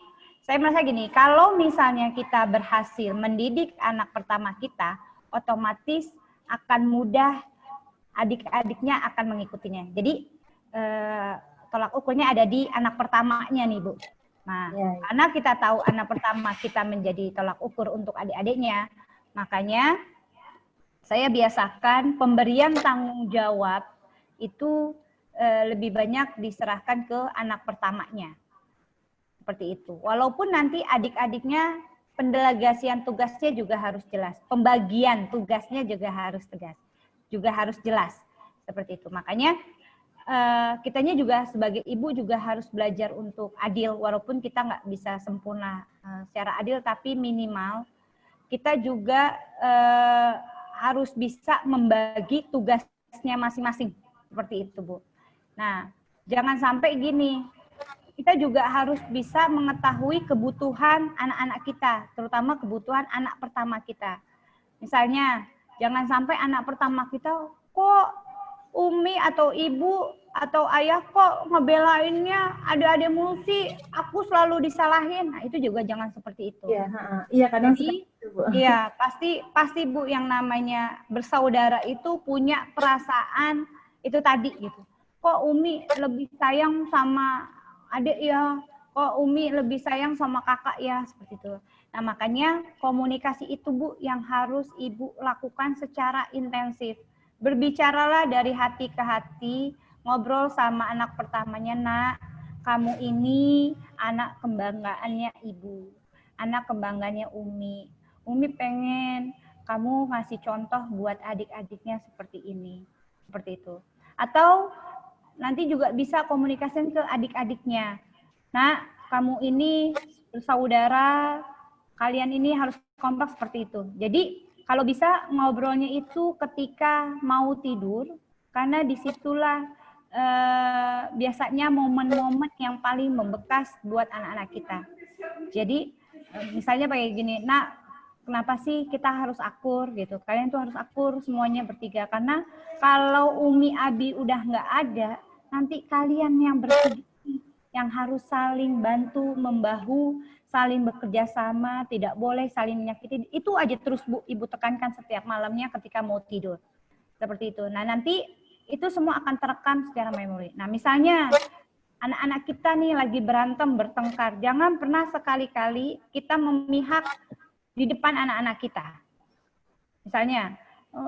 saya merasa gini, kalau misalnya kita berhasil mendidik anak pertama kita, otomatis akan mudah adik-adiknya akan mengikutinya. Jadi tolak ukurnya ada di anak pertamanya nih Bu. Nah, karena kita tahu anak pertama kita menjadi tolak ukur untuk adik-adiknya, makanya saya biasakan pemberian tanggung jawab itu lebih banyak diserahkan ke anak pertamanya. Seperti itu. Walaupun nanti adik-adiknya pendelegasian tugasnya juga harus jelas. Pembagian tugasnya juga harus tegas. Juga harus jelas. Seperti itu. Makanya kitanya juga sebagai ibu juga harus belajar untuk adil. Walaupun kita nggak bisa sempurna secara adil, tapi minimal kita juga harus bisa membagi tugasnya masing-masing. Seperti itu, Bu. Nah, jangan sampai gini. Kita juga harus bisa mengetahui kebutuhan anak-anak kita, terutama kebutuhan anak pertama kita. Misalnya, jangan sampai anak pertama kita, kok Umi atau Ibu atau ayah kok ngebelainnya adik-adik mulu sih, aku selalu disalahin. Nah, itu juga jangan seperti itu. Iya, iya kadang Jadi, seperti itu, Bu. iya, pasti Bu, yang namanya bersaudara itu punya perasaan itu tadi gitu. Kok Umi lebih sayang sama adik ya? Kok Umi lebih sayang sama kakak ya? Seperti itu. Nah, makanya komunikasi itu Bu yang harus Ibu lakukan secara intensif. Berbicaralah dari hati ke hati, ngobrol sama anak pertamanya, nak, kamu ini anak kebanggaannya Ibu, anak kebanggaannya Umi. Umi pengen kamu ngasih contoh buat adik-adiknya seperti ini, seperti itu. Atau nanti juga bisa komunikasikan ke adik-adiknya. Nah, kamu ini bersaudara, kalian ini harus kompak seperti itu. Jadi kalau bisa ngobrolnya itu ketika mau tidur, karena disitulah biasanya momen-momen yang paling membekas buat anak-anak kita. Jadi misalnya kayak gini, nak, kenapa sih kita harus akur gitu? Kalian tuh harus akur semuanya bertiga, karena kalau Umi Abi udah nggak ada, nanti kalian yang bertiga yang harus saling bantu membahu, saling bekerja sama, tidak boleh saling menyakiti. Itu aja terus Bu, Ibu tekankan setiap malamnya ketika mau tidur. Seperti itu. Nah, nanti itu semua akan terekam secara memori. Nah, misalnya anak-anak kita nih lagi berantem, bertengkar, jangan pernah sekali-kali kita memihak di depan anak-anak kita. Misalnya,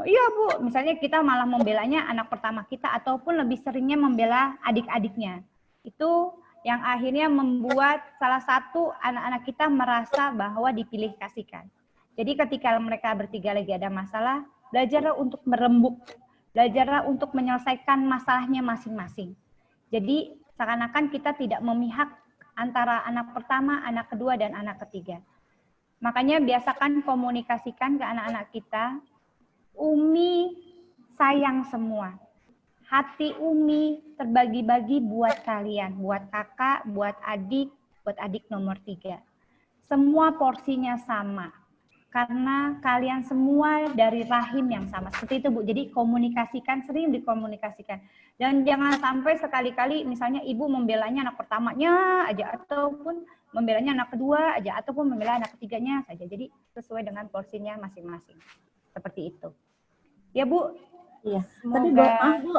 iya Bu, misalnya kita malah membelanya anak pertama kita ataupun lebih seringnya membela adik-adiknya. Itu yang akhirnya membuat salah satu anak-anak kita merasa bahwa dipilih kasihkan. Jadi ketika mereka bertiga lagi ada masalah, belajarlah untuk merembuk, belajarlah untuk menyelesaikan masalahnya masing-masing. Jadi seakan-akan kita tidak memihak antara anak pertama, anak kedua, dan anak ketiga. Makanya biasakan komunikasikan ke anak-anak kita, Umi sayang semua. Hati Umi terbagi-bagi buat kalian, buat kakak, buat adik nomor 3. Semua porsinya sama. Karena kalian semua dari rahim yang sama. Seperti itu Bu. Jadi komunikasikan, sering dikomunikasikan. Dan jangan sampai sekali-kali misalnya ibu membelanya anak pertamanya aja, ataupun membelanya anak kedua aja, ataupun membela anak ketiganya saja. Jadi sesuai dengan porsinya masing-masing. Seperti itu. Ya Bu. Iya. Semoga... Tapi Bu,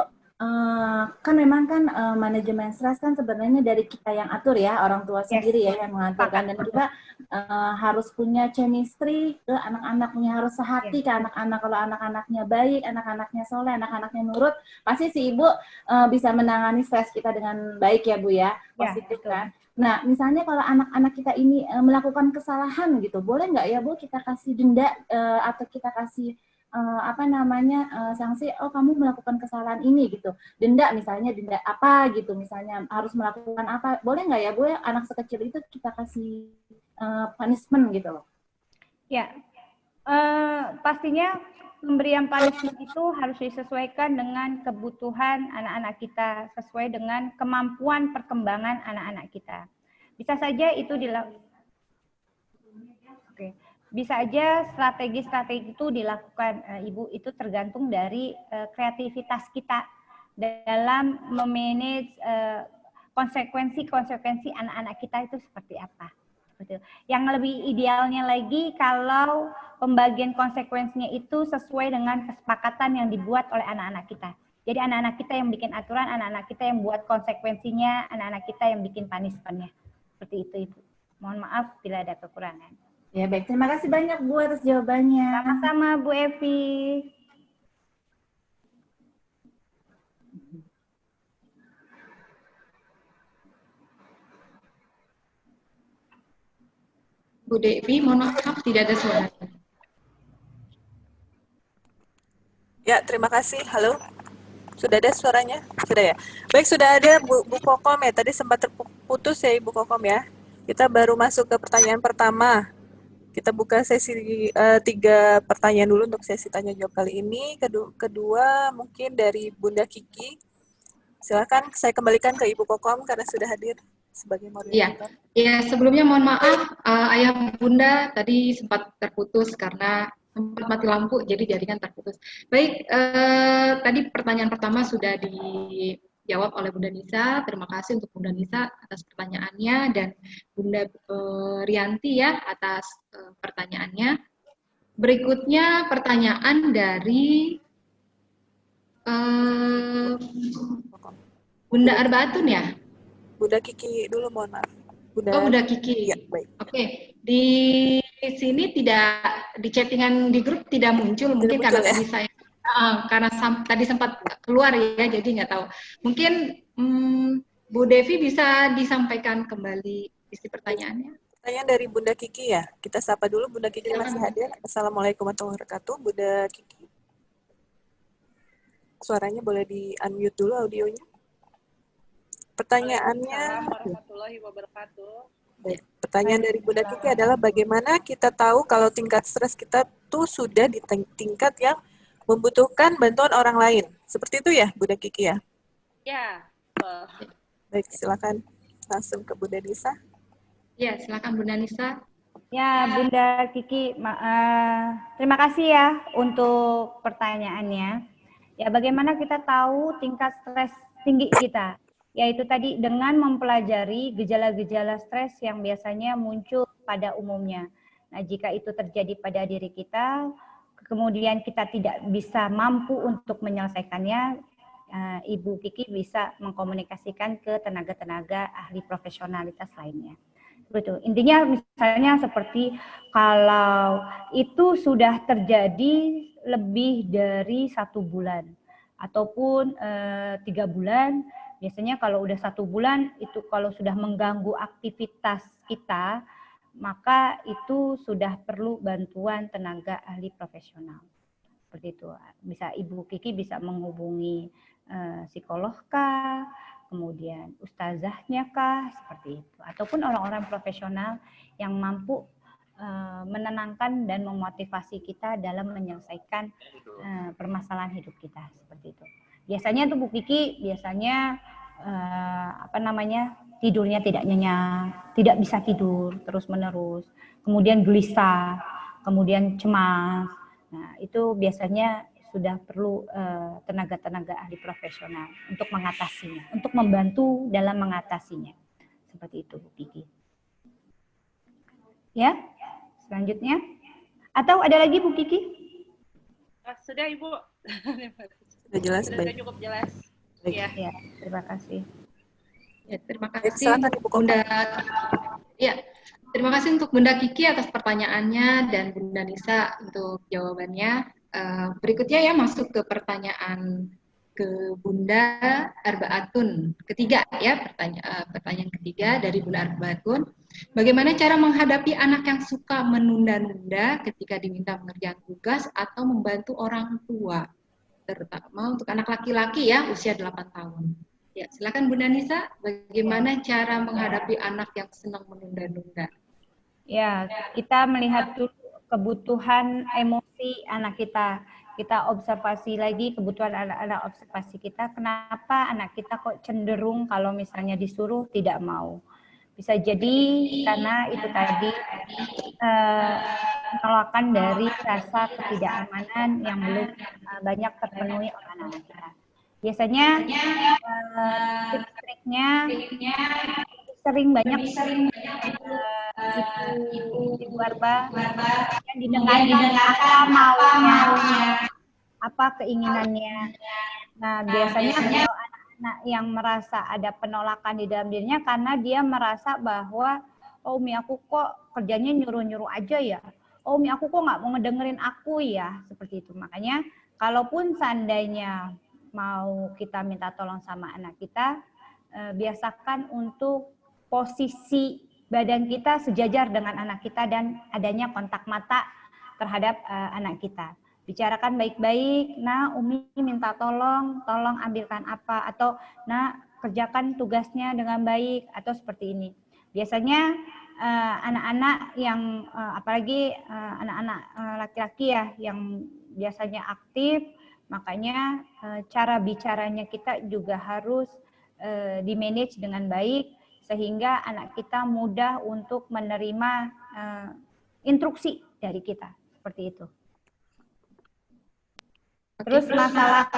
kan memang kan manajemen stres kan sebenarnya dari kita yang atur ya, orang tua sendiri ya yang mengaturkan, dan kita harus punya chemistry ke anak-anaknya, harus sehati ke anak-anak. Kalau anak-anaknya baik, anak-anaknya soleh, anak-anaknya nurut, pasti si ibu bisa menangani stres kita dengan baik ya Bu ya, positif kan. Nah, misalnya kalau anak-anak kita ini melakukan kesalahan gitu, boleh nggak ya Bu kita kasih denda atau kita kasih sanksi, oh kamu melakukan kesalahan ini gitu, denda misalnya, denda apa gitu, misalnya harus melakukan apa, boleh nggak ya Bu ya anak sekecil itu kita kasih punishment gitu loh? Ya, pastinya pemberian punishment itu harus disesuaikan dengan kebutuhan anak-anak kita, sesuai dengan kemampuan perkembangan anak-anak kita. Bisa saja itu dilakukan. Bisa aja strategi-strategi itu dilakukan Ibu, itu tergantung dari kreativitas kita dalam memanage konsekuensi anak-anak kita itu seperti apa. Yang lebih idealnya lagi kalau pembagian konsekuensinya itu sesuai dengan kesepakatan yang dibuat oleh anak-anak kita. Jadi anak-anak kita yang bikin aturan, anak-anak kita yang buat konsekuensinya, anak-anak kita yang bikin punishment-nya. Seperti itu Ibu. Mohon maaf bila ada kekurangan. Ya baik, terima kasih banyak Bu atas jawabannya. Sama-sama Bu Evi. Bu Devi, mohon maaf tidak ada suara. Ya, terima kasih. Halo. Sudah ada suaranya? Sudah ya? Baik, sudah ada Bu Kokom ya. Tadi sempat terputus ya Ibu Kokom ya. Kita baru masuk ke pertanyaan pertama. Kita buka sesi 3 pertanyaan dulu untuk sesi tanya jawab kali ini. Kedua mungkin dari Bunda Kiki. Silakan saya kembalikan ke Ibu Kokom karena sudah hadir sebagai moderator. Ya, sebelumnya mohon maaf Ayah Bunda tadi sempat terputus karena sempat mati lampu, jadi jaringan terputus. Baik, tadi pertanyaan pertama sudah dijawab oleh Bunda Nisa. Terima kasih untuk Bunda Nisa atas pertanyaannya dan Bunda Rianti ya atas pertanyaannya. Berikutnya pertanyaan dari Bunda Arbaatun ya? Bunda Kiki dulu, mohon maaf. Bunda Kiki. Ya, baik. Oke, di sini tidak di chattingan di grup tidak muncul, mungkin karena tadi saya tadi sempat keluar ya, jadi nggak tahu. Mungkin Bu Devi bisa disampaikan kembali isi pertanyaannya. Pertanyaan dari Bunda Kiki ya. Kita sapa dulu, Bunda Kiki masih hadir. Assalamualaikum warahmatullahi wabarakatuh, Bunda Kiki. Suaranya boleh di-unmute dulu audionya. Pertanyaannya, warahmatullahi wabarakatuh. Baik. Pertanyaan dari Bunda Kiki adalah bagaimana kita tahu kalau tingkat stres kita tuh sudah di tingkat yang membutuhkan bantuan orang lain. Seperti itu ya, Bunda Kiki ya? Ya. Baik, silakan langsung ke Bunda Nisa. Ya, silakan Bunda Nisa. Ya, Bunda Kiki, terima kasih ya untuk pertanyaannya. Ya, bagaimana kita tahu tingkat stres tinggi kita? Yaitu tadi dengan mempelajari gejala-gejala stres yang biasanya muncul pada umumnya. Nah, jika itu terjadi pada diri kita, kemudian kita tidak bisa mampu untuk menyelesaikannya, Ibu Kiki bisa mengkomunikasikan ke tenaga-tenaga ahli profesionalitas lainnya. Betul. Intinya misalnya seperti kalau itu sudah terjadi lebih dari 1 bulan ataupun 3 bulan, biasanya kalau udah 1 bulan itu kalau sudah mengganggu aktivitas kita, maka itu sudah perlu bantuan tenaga ahli profesional. Seperti itu. Bisa Ibu Kiki bisa menghubungi psikolog kah, kemudian ustazahnya kah, seperti itu. Ataupun orang-orang profesional yang mampu menenangkan dan memotivasi kita dalam menyelesaikan permasalahan hidup kita, seperti itu. Biasanya tuh Bu Kiki, biasanya tidurnya tidak nyenyak, tidak bisa tidur terus-menerus, kemudian gelisah, kemudian cemas. Nah, itu biasanya sudah perlu tenaga-tenaga ahli profesional untuk mengatasinya, untuk membantu dalam mengatasinya. Seperti itu, Bu Kiki. Ya, selanjutnya. Atau ada lagi, Bu Kiki? Sudah, Ibu. Sudah jelas, sudah baik. cukup jelas. Ya. Ya, terima kasih. Ya, terima kasih untuk Bunda. Ya, terima kasih untuk Bunda Kiki atas pertanyaannya dan Bunda Nisa untuk jawabannya. Berikutnya ya masuk ke pertanyaan ke Bunda Arbaatun ketiga ya, pertanyaan ketiga dari Bunda Arbaatun. Bagaimana cara menghadapi anak yang suka menunda-nunda ketika diminta mengerjakan tugas atau membantu orang tua, terutama untuk anak laki-laki ya usia 8 tahun. Ya, silakan Bunda Nisa, bagaimana cara menghadapi anak yang senang menunda-nunda? Ya, kita melihat dulu kebutuhan emosi anak kita. Kita observasi lagi kebutuhan anak-anak observasi kita. Kenapa anak kita kok cenderung kalau misalnya disuruh tidak mau? Bisa jadi karena itu tadi penolakan dari rasa ketidakamanan yang belum banyak terpenuhi oleh anak-anak kita. Biasanya tips-triknya sering banyak Ibu Arba yang didengarkan apa maunya, apa keinginannya. Nah, biasanya kalau anak-anak yang merasa ada penolakan di dalam dirinya karena dia merasa bahwa oh Umi aku kok kerjanya nyuruh-nyuruh aja ya. Oh Umi aku kok nggak mau ngedengerin aku ya, seperti itu. Makanya kalaupun seandainya mau kita minta tolong sama anak kita, biasakan untuk posisi badan kita sejajar dengan anak kita dan adanya kontak mata terhadap anak kita. Bicarakan baik-baik, nah Umi minta tolong ambilkan apa, atau nah kerjakan tugasnya dengan baik, atau seperti ini. Biasanya anak-anak yang apalagi anak-anak laki-laki ya yang biasanya aktif, makanya cara bicaranya kita juga harus di-manage dengan baik sehingga anak kita mudah untuk menerima instruksi dari kita, seperti itu. Terus masalah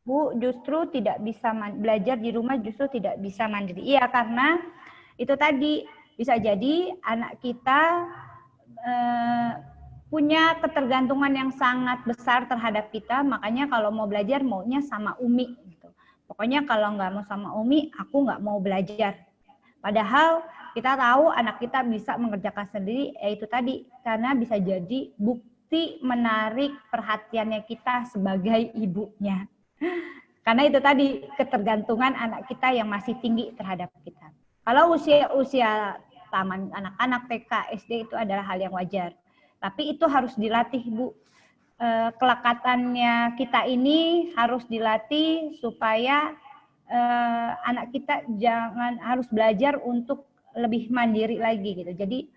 Bu, justru tidak bisa belajar di rumah, justru tidak bisa mandiri. Iya, karena itu tadi bisa jadi anak kita punya ketergantungan yang sangat besar terhadap kita, makanya kalau mau belajar maunya sama Umi. Gitu. Pokoknya kalau nggak mau sama Umi, aku nggak mau belajar. Padahal kita tahu anak kita bisa mengerjakan sendiri, yaitu tadi, karena bisa jadi bukti menarik perhatiannya kita sebagai ibunya. Karena itu tadi, ketergantungan anak kita yang masih tinggi terhadap kita. Kalau usia taman anak-anak TK, SD itu adalah hal yang wajar. Tapi itu harus dilatih, Bu. Kelekatannya kita ini harus dilatih supaya anak kita harus belajar untuk lebih mandiri lagi gitu. Jadi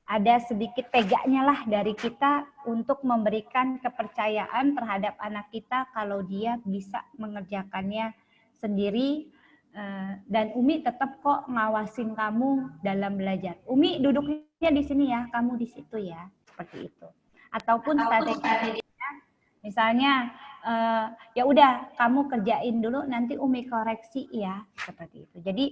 ada sedikit tegaknya lah dari kita untuk memberikan kepercayaan terhadap anak kita kalau dia bisa mengerjakannya sendiri. Dan Umi tetap kok ngawasin kamu dalam belajar. Umi duduknya di sini ya, kamu di situ ya, seperti itu. Ataupun strateginya, misalnya ya udah kamu kerjain dulu, nanti Umi koreksi ya, seperti itu. Jadi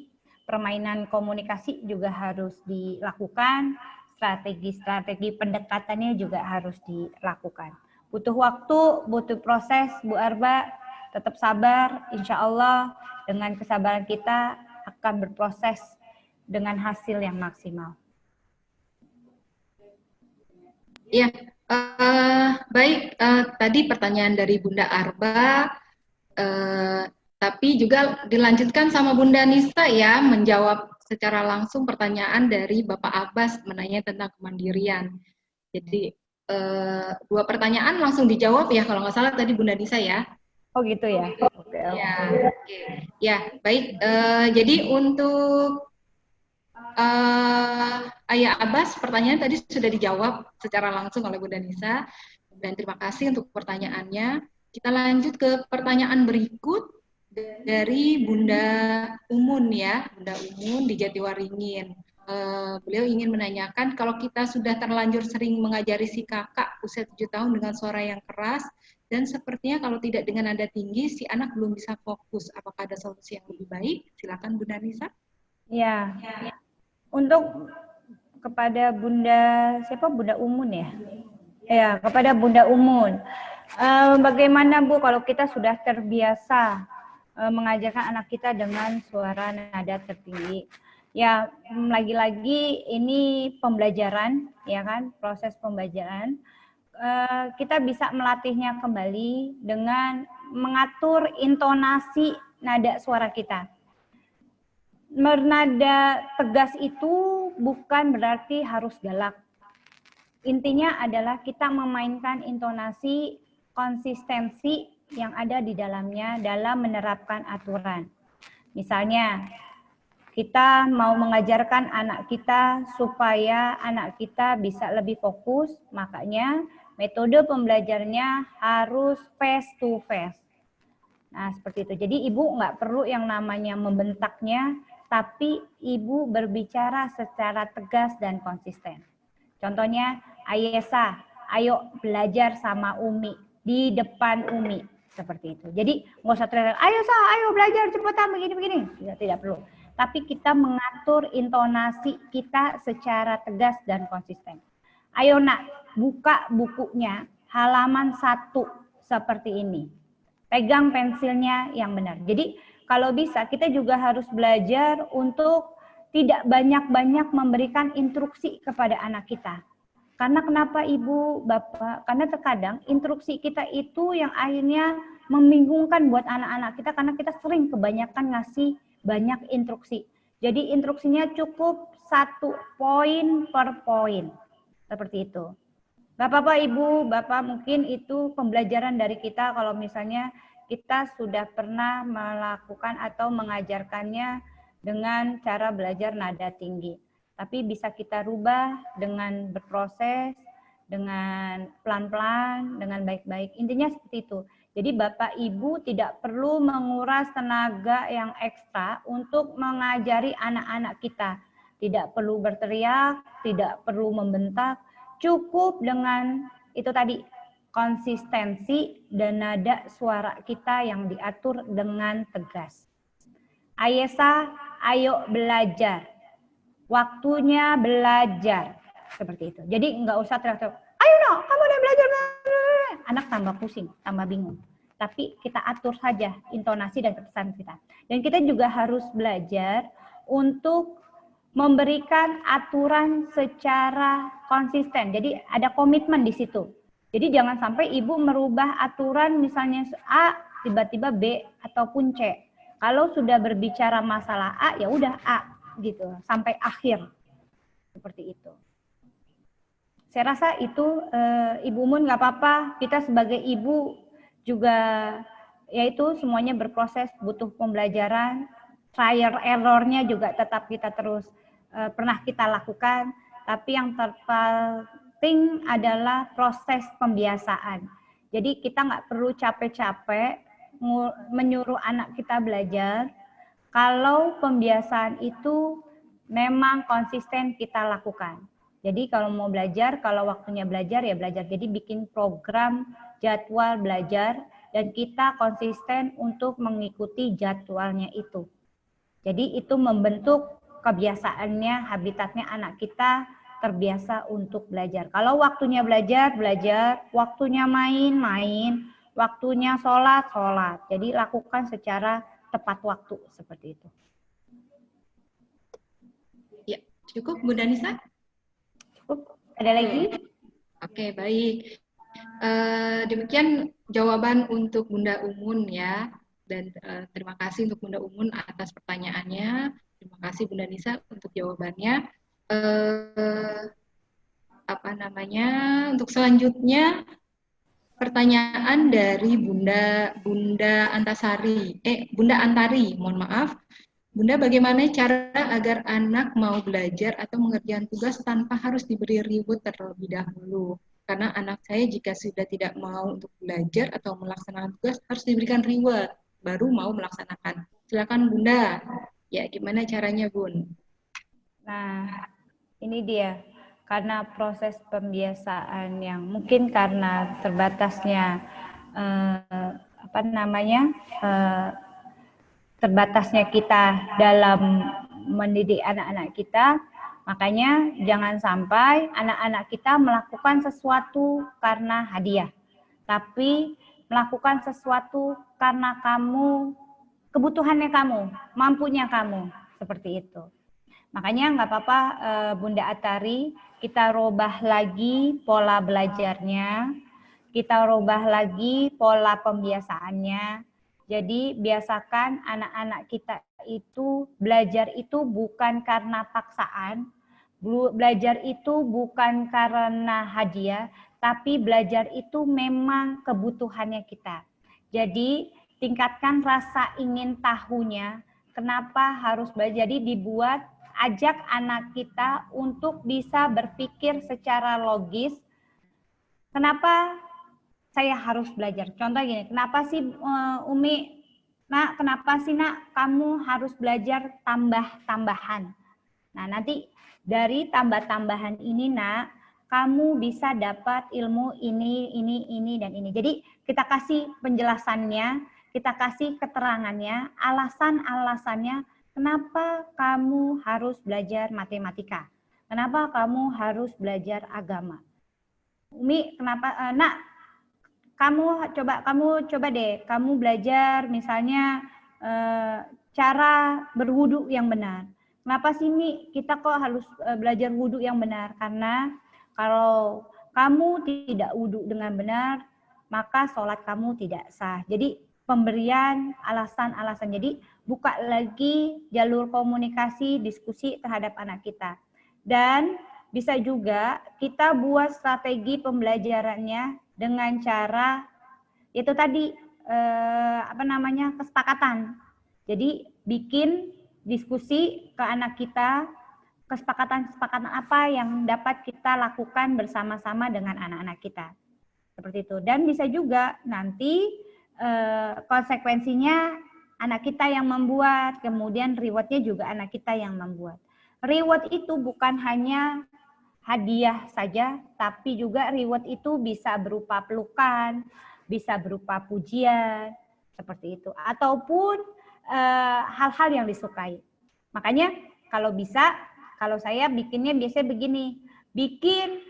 permainan komunikasi juga harus dilakukan, strategi pendekatannya juga harus dilakukan. Butuh waktu, butuh proses, Bu Arba, tetap sabar, insya Allah dengan kesabaran kita akan berproses dengan hasil yang maksimal. Ya, baik. Tadi pertanyaan dari Bunda Arba, tapi juga dilanjutkan sama Bunda Nisa ya, menjawab secara langsung pertanyaan dari Bapak Abbas menanya tentang kemandirian. Jadi dua pertanyaan langsung dijawab ya, kalau nggak salah tadi Bunda Nisa ya. Oh gitu ya. Oke. Ya, baik. Jadi untuk Ayah Abbas, pertanyaan tadi sudah dijawab secara langsung oleh Bunda Nisa. Dan terima kasih untuk pertanyaannya. Kita lanjut ke pertanyaan berikut dari Bunda Umun ya, Bunda Umun di Jatiwaringin. Beliau ingin menanyakan, kalau kita sudah terlanjur sering mengajari si kakak usia 7 tahun dengan suara yang keras, dan sepertinya kalau tidak dengan nada tinggi, si anak belum bisa fokus. Apakah ada solusi yang lebih baik? Silakan Bunda Nisa. Ya, untuk kepada Bunda Umun ya? Ya, kepada Bunda Umun. Bagaimana Bu kalau kita sudah terbiasa mengajarkan anak kita dengan suara nada tertinggi? Ya, lagi-lagi ini pembelajaran, ya kan, proses pembelajaran. Kita bisa melatihnya kembali dengan mengatur intonasi nada suara kita. Bernada tegas itu bukan berarti harus galak. Intinya adalah kita memainkan intonasi, konsistensi yang ada di dalamnya dalam menerapkan aturan. Misalnya, kita mau mengajarkan anak kita supaya anak kita bisa lebih fokus, makanya metode pembelajarannya harus face to face. Nah, seperti itu. Jadi ibu nggak perlu yang namanya membentaknya, tapi ibu berbicara secara tegas dan konsisten. Contohnya, Ayesa, ayo belajar sama Umi, di depan Umi. Seperti itu. Jadi nggak usah teriak, ayo belajar cepetan begini-begini. Tidak perlu. Tapi kita mengatur intonasi kita secara tegas dan konsisten. Ayo nak, buka bukunya halaman 1 seperti ini. Pegang pensilnya yang benar. Jadi kalau bisa kita juga harus belajar untuk tidak banyak-banyak memberikan instruksi kepada anak kita. Karena kenapa Ibu, Bapak? Karena terkadang instruksi kita itu yang akhirnya membingungkan buat anak-anak kita karena kita sering kebanyakan ngasih banyak instruksi. Jadi instruksinya cukup 1 poin per poin. Seperti itu. Bapak-bapak, Ibu, Bapak mungkin itu pembelajaran dari kita kalau misalnya kita sudah pernah melakukan atau mengajarkannya dengan cara belajar nada tinggi. Tapi bisa kita rubah dengan berproses, dengan pelan-pelan, dengan baik-baik. Intinya seperti itu. Jadi Bapak Ibu tidak perlu menguras tenaga yang ekstra untuk mengajari anak-anak kita. Tidak perlu berteriak, tidak perlu membentak, cukup dengan itu tadi, konsistensi dan nada suara kita yang diatur dengan tegas. Ayesa, ayo belajar. Waktunya belajar. Seperti itu. Jadi nggak usah teriak-teriak, ayo no, kamu udah belajar. Anak tambah pusing, tambah bingung. Tapi kita atur saja intonasi dan pesan kita. Dan kita juga harus belajar untuk memberikan aturan secara konsisten. Jadi ada komitmen di situ. Jadi jangan sampai ibu merubah aturan misalnya A tiba-tiba B ataupun C. Kalau sudah berbicara masalah A ya udah A gitu sampai akhir. Seperti itu. Saya rasa itu Ibu Mun nggak apa-apa. Kita sebagai ibu juga yaitu semuanya berproses, butuh pembelajaran, trial error-nya juga tetap kita terus pernah kita lakukan. Tapi yang terpenting adalah proses pembiasaan. Jadi kita nggak perlu capek-capek menyuruh anak kita belajar. Kalau pembiasaan itu memang konsisten kita lakukan. Jadi kalau mau belajar, kalau waktunya belajar ya belajar. Jadi bikin program jadwal belajar dan kita konsisten untuk mengikuti jadwalnya itu. Jadi itu membentuk kebiasaannya, habitatnya anak kita terbiasa untuk belajar. Kalau waktunya belajar, belajar. Waktunya main, main. Waktunya sholat, sholat. Jadi lakukan secara tepat waktu seperti itu. Ya, cukup Bunda Nisa? Cukup. Ada lagi? Oke, baik. Demikian jawaban untuk Bunda Umun ya. Dan terima kasih untuk Bunda Umun atas pertanyaannya. Terima kasih Bunda Nisa untuk jawabannya. Untuk selanjutnya pertanyaan dari Bunda Antari, mohon maaf. Bunda, bagaimana cara agar anak mau belajar atau mengerjakan tugas tanpa harus diberi reward terlebih dahulu? Karena anak saya jika sudah tidak mau untuk belajar atau melaksanakan tugas harus diberikan reward, baru mau melaksanakan. Silakan Bunda. Ya, gimana caranya, Bun? Nah, ini dia. Karena proses pembiasaan yang mungkin karena terbatasnya terbatasnya kita dalam mendidik anak-anak kita, makanya jangan sampai anak-anak kita melakukan sesuatu karena hadiah, tapi melakukan sesuatu karena kebutuhannya kamu, mampunya kamu, seperti itu. Makanya nggak apa-apa Bunda Atari, kita robah lagi pola belajarnya, kita robah lagi pola pembiasaannya. Jadi biasakan anak-anak kita itu belajar itu bukan karena paksaan, belajar itu bukan karena hadiah, tapi belajar itu memang kebutuhannya kita. Jadi tingkatkan rasa ingin tahunya, kenapa harus belajar. Jadi ajak anak kita untuk bisa berpikir secara logis, kenapa saya harus belajar. Contoh gini, kenapa sih Umi, nak, kenapa sih nak kamu harus belajar tambah-tambahan? Nah nanti dari tambah-tambahan ini nak, kamu bisa dapat ilmu ini, dan ini. Jadi kita kasih penjelasannya, kita kasih keterangannya, alasan-alasannya, kenapa kamu harus belajar matematika? Kenapa kamu harus belajar agama? Umi, kenapa, nak, kamu coba deh, kamu belajar misalnya cara berwudu yang benar. Kenapa sih Mi, kita kok harus belajar wudu yang benar? Karena kalau kamu tidak wudu dengan benar, maka sholat kamu tidak sah. Jadi pemberian alasan-alasan. Jadi buka lagi jalur komunikasi, diskusi terhadap anak kita. Dan bisa juga kita buat strategi pembelajarannya dengan cara itu tadi kesepakatan. Jadi bikin diskusi ke anak kita, kesepakatan apa yang dapat kita lakukan bersama-sama dengan anak-anak kita. Seperti itu. Dan bisa juga nanti konsekuensinya anak kita yang membuat, kemudian rewardnya juga anak kita yang membuat. Reward itu bukan hanya hadiah saja, tapi juga reward itu bisa berupa pelukan, bisa berupa pujian, seperti itu. Ataupun hal-hal yang disukai. Makanya kalau bisa, kalau saya bikinnya biasanya begini, bikin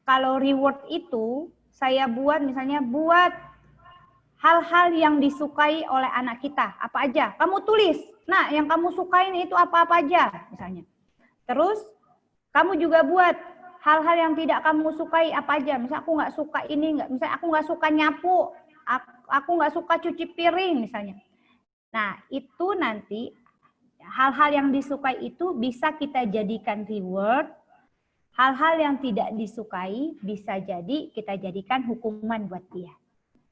kalau reward itu saya buat misalnya buat hal-hal yang disukai oleh anak kita, apa aja. Kamu tulis, nah yang kamu sukain itu apa-apa aja misalnya. Terus kamu juga buat hal-hal yang tidak kamu sukai apa aja. Misalnya aku nggak suka ini, misalnya aku nggak suka nyapu, aku nggak suka cuci piring misalnya. Nah itu nanti hal-hal yang disukai itu bisa kita jadikan reward. Hal-hal yang tidak disukai bisa jadi kita jadikan hukuman buat dia.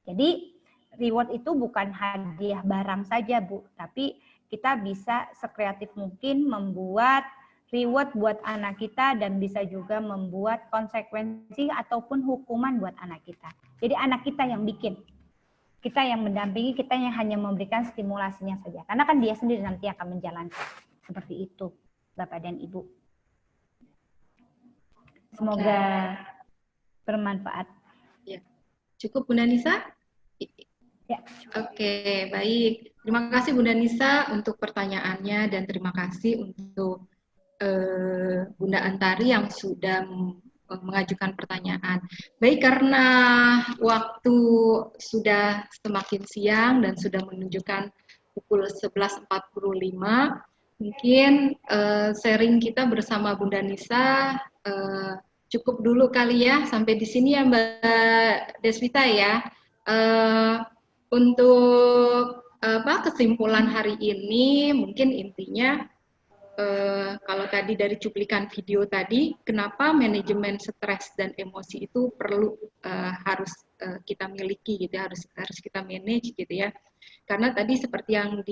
Jadi reward itu bukan hadiah barang saja, Bu, tapi kita bisa sekreatif mungkin membuat reward buat anak kita dan bisa juga membuat konsekuensi ataupun hukuman buat anak kita. Jadi anak kita yang bikin. Kita yang mendampingi, kita yang hanya memberikan stimulasinya saja. Karena kan dia sendiri nanti akan menjalankan. Seperti itu, Bapak dan Ibu. Semoga bermanfaat. Ya. Cukup Bunda Nisa? Ya. Oke, baik. Terima kasih Bunda Nisa untuk pertanyaannya dan terima kasih untuk Bunda Antari yang sudah mengajukan pertanyaan. Baik, karena waktu sudah semakin siang dan sudah menunjukkan pukul 11.45, mungkin sharing kita bersama Bunda Nisa cukup dulu kali ya, sampai di sini ya Mbak Deswita ya. Untuk kesimpulan hari ini, mungkin intinya kalau tadi dari cuplikan video tadi, kenapa manajemen stres dan emosi itu perlu harus kita miliki gitu ya, harus kita manage gitu ya. Karena tadi seperti yang